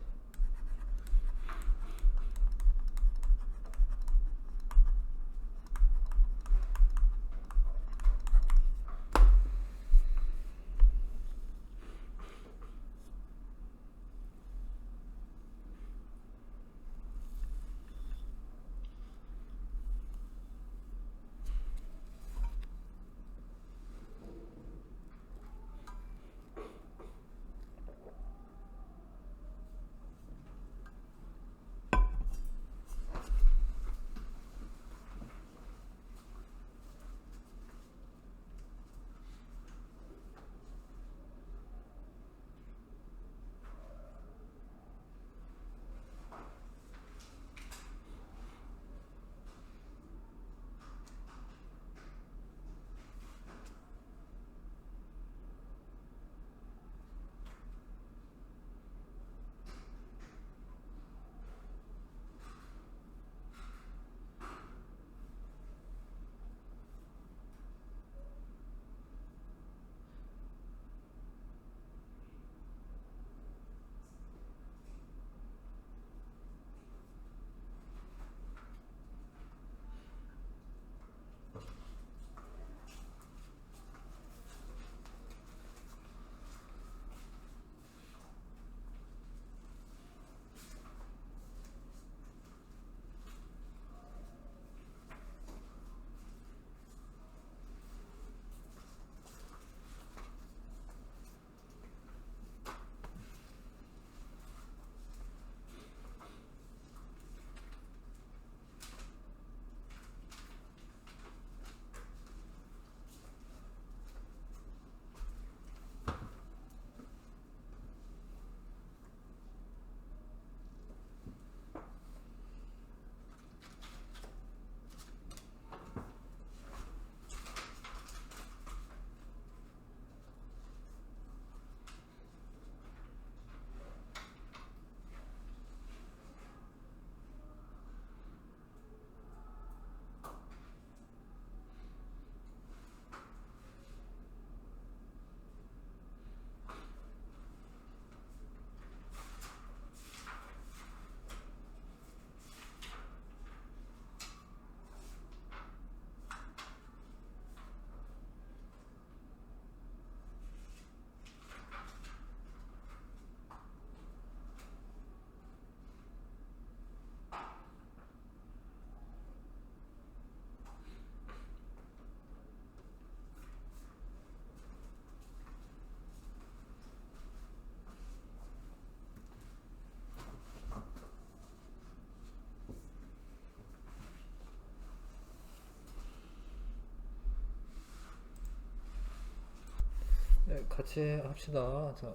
같이 합시다. 자,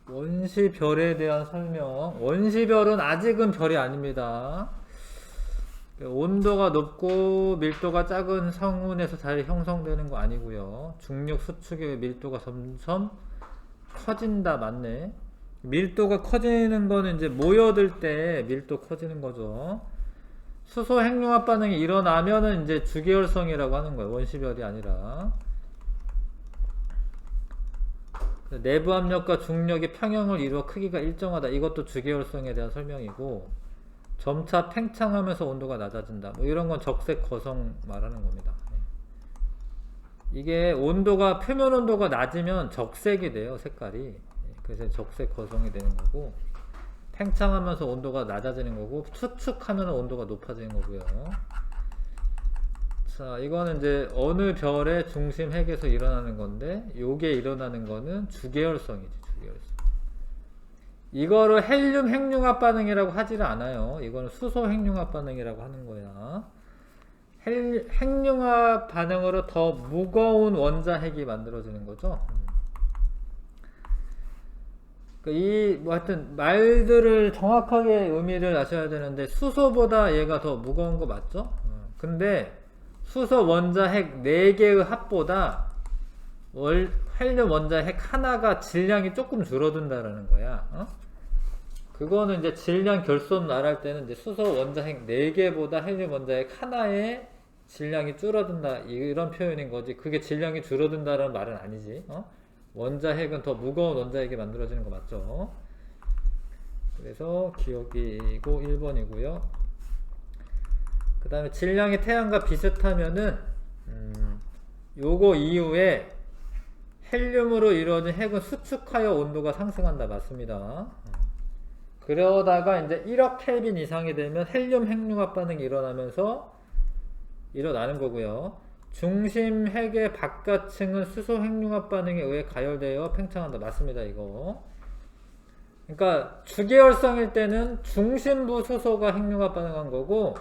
원시별에 대한 설명. 원시별은 아직은 별이 아닙니다. 온도가 높고 밀도가 작은 성운에서 잘 형성되는 거 아니고요. 중력 수축의 밀도가 점점 커진다. 맞네. 밀도가 커지는 거는 이제 모여들 때 밀도 커지는 거죠. 수소 핵융합 반응이 일어나면은 이제 주계열성이라고 하는 거예요. 원시별이 아니라. 내부 압력과 중력이 평형을 이루어 크기가 일정하다. 이것도 주계열성에 대한 설명이고, 점차 팽창하면서 온도가 낮아진다. 뭐 이런 건 적색 거성 말하는 겁니다. 이게 온도가 표면 온도가 낮으면 적색이 돼요. 색깔이. 그래서 적색 거성이 되는 거고, 팽창하면서 온도가 낮아지는 거고, 수축하면 온도가 높아지는 거고요. 자, 이거는 이제 어느 별의 중심 핵에서 일어나는 건데, 요게 일어나는 거는 주계열성이지, 주계열성. 이거를 헬륨 핵융합 반응이라고 하지를 않아요. 이거는 수소 핵융합 반응이라고 하는 거야. 핵융합 반응으로 더 무거운 원자핵이 만들어지는 거죠. 뭐 하여튼 말들을 정확하게 의미를 아셔야 되는데, 수소보다 얘가 더 무거운 거 맞죠? 근데 수소 원자핵 4개의 합보다 헬륨 원자핵 하나가 질량이 조금 줄어든다라는 거야. 그거는 이제 질량 결손 말할 때는 이제 수소 원자핵 4개보다 헬륨 원자핵 하나의 질량이 줄어든다, 이런 표현인 거지. 그게 질량이 줄어든다라는 말은 아니지. 원자핵은 더 무거운 원자핵이 만들어지는 거 맞죠? 그래서 기억이고 1번이고요. 그 다음에 질량이 태양과 비슷하면은 요거 이후에 헬륨으로 이루어진 핵은 수축하여 온도가 상승한다. 맞습니다. 그러다가 이제 1억 켈빈 이상이 되면 헬륨 핵융합 반응이 일어나는 거고요. 중심 핵의 바깥층은 수소 핵융합 반응에 의해 가열되어 팽창한다. 맞습니다. 이거. 그러니까 주계열성일 때는 중심부 수소가 핵융합 반응한 거고,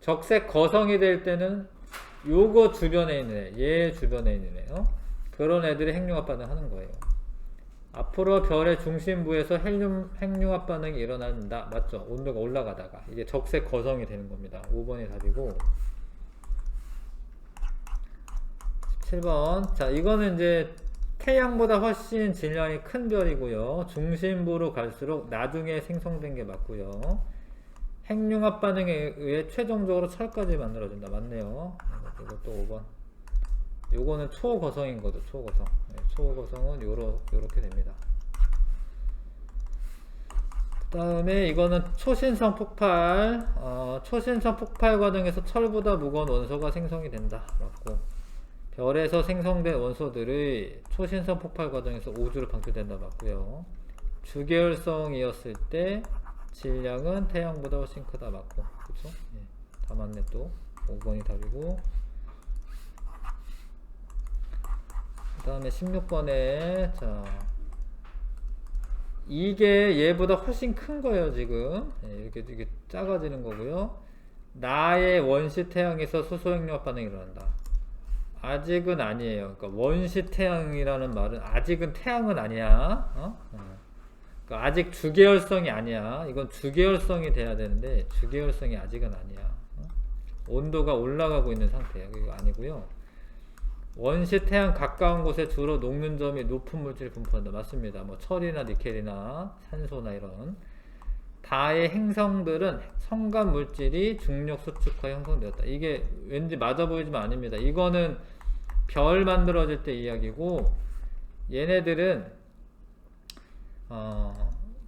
적색 거성이 될 때는 요거 주변에 있는 얘 주변에 있는 애요. 그런 애들이 핵융합 반응하는 거예요. 앞으로 별의 중심부에서 헬륨 핵융합 반응이 일어난다. 맞죠? 온도가 올라가다가 이게 적색 거성이 되는 겁니다. 5번이 답이고. 17번. 자, 이거는 이제 태양보다 훨씬 질량이 큰 별이고요. 중심부로 갈수록 나중에 생성된 게 맞고요. 핵융합 반응에 의해 최종적으로 철까지 만들어진다. 맞네요. 이것도 5번. 요거는 초거성인 거죠. 초거성. 네, 초거성은 요렇게 됩니다. 그 다음에 이거는 초신성 폭발. 초신성 폭발 과정에서 철보다 무거운 원소가 생성이 된다. 맞고, 별에서 생성된 원소들의 초신성 폭발 과정에서 우주로 방출된다. 맞고요. 주계열성이었을 때 질량은 태양보다 훨씬 크다. 맞고, 그쵸? 예, 다 맞네. 또 5번이 답이고. 그 다음에 16번에 자, 이게 얘보다 훨씬 큰 거예요. 지금 이렇게 작아지는 거고요. 나의 원시 태양에서 수소 핵융합 반응이 일어난다. 아직은 아니에요. 그러니까 원시 태양이라는 말은 아직은 태양은 아니야. 그러니까 아직 주계열성이 아니야. 이건 주계열성이 돼야 되는데 주계열성이 아직은 아니야. 온도가 올라가고 있는 상태예요. 이거 아니고요. 원시 태양 가까운 곳에 주로 녹는 점이 높은 물질을 분포한다. 맞습니다. 뭐 철이나 니켈이나 산소나 이런 다의 행성들은 성간 물질이 중력 수축하여 형성되었다. 이게 왠지 맞아 보이지만 아닙니다. 이거는 별 만들어질 때 이야기고, 얘네들은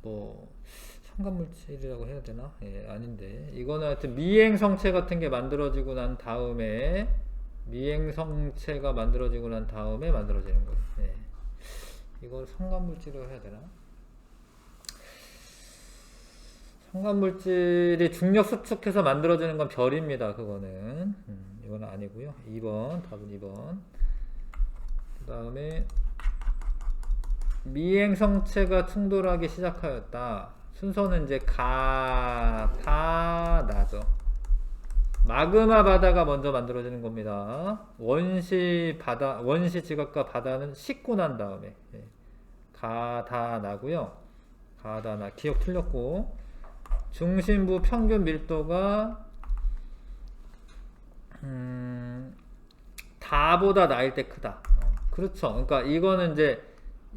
뭐 성간 물질이라고 해야 되나? 예, 아닌데 이거는 하여튼 미행성체 같은 게 만들어지고 난 다음에 미행성체가 만들어지고 난 다음에 만들어지는 거예요. 네. 이걸 성간물질이라고 해야 되나? 성간물질이 중력 수축해서 만들어지는 건 별입니다. 그거는 이건 아니고요. 2번 답은 2번. 그 다음에 미행성체가 충돌하기 시작하였다. 순서는 이제 나죠. 마그마 바다가 먼저 만들어지는 겁니다. 원시 지각과 바다는 씻고 난 다음에 가다나고요. 가다나 기억 틀렸고, 중심부 평균 밀도가 다보다 나일 때 크다. 그렇죠. 그러니까 이거는 이제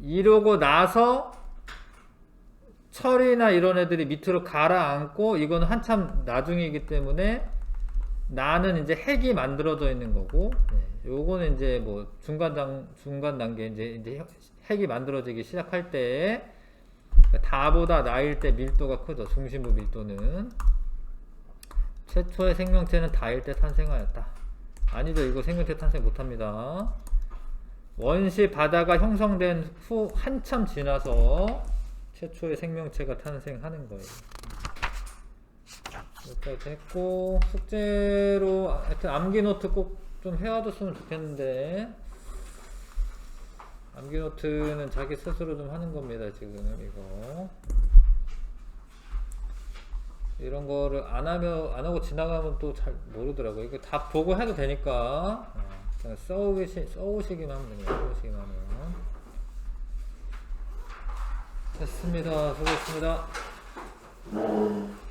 이러고 나서 철이나 이런 애들이 밑으로 가라앉고, 이거는 한참 나중이기 때문에 나는 이제 핵이 만들어져 있는 거고, 요거는 이제 뭐 중간 단계 이제 핵이 만들어지기 시작할 때 다보다 나일 때 밀도가 크죠. 중심부 밀도는. 최초의 생명체는 다일 때 탄생하였다. 아니죠. 이거 생명체 탄생 못합니다. 원시 바다가 형성된 후 한참 지나서 최초의 생명체가 탄생하는 거예요. 여기까지 했고, 숙제로 하여튼 암기 노트 꼭 좀 해와줬으면 좋겠는데, 암기 노트는 자기 스스로 좀 하는 겁니다. 지금 이거 이런 거를 안 하고 지나가면 또 잘 모르더라고요. 이거 다 보고 해도 되니까 그냥 써오시기만 하면 됩니다. 써오시기만 하면. 됐습니다. 수고했습니다.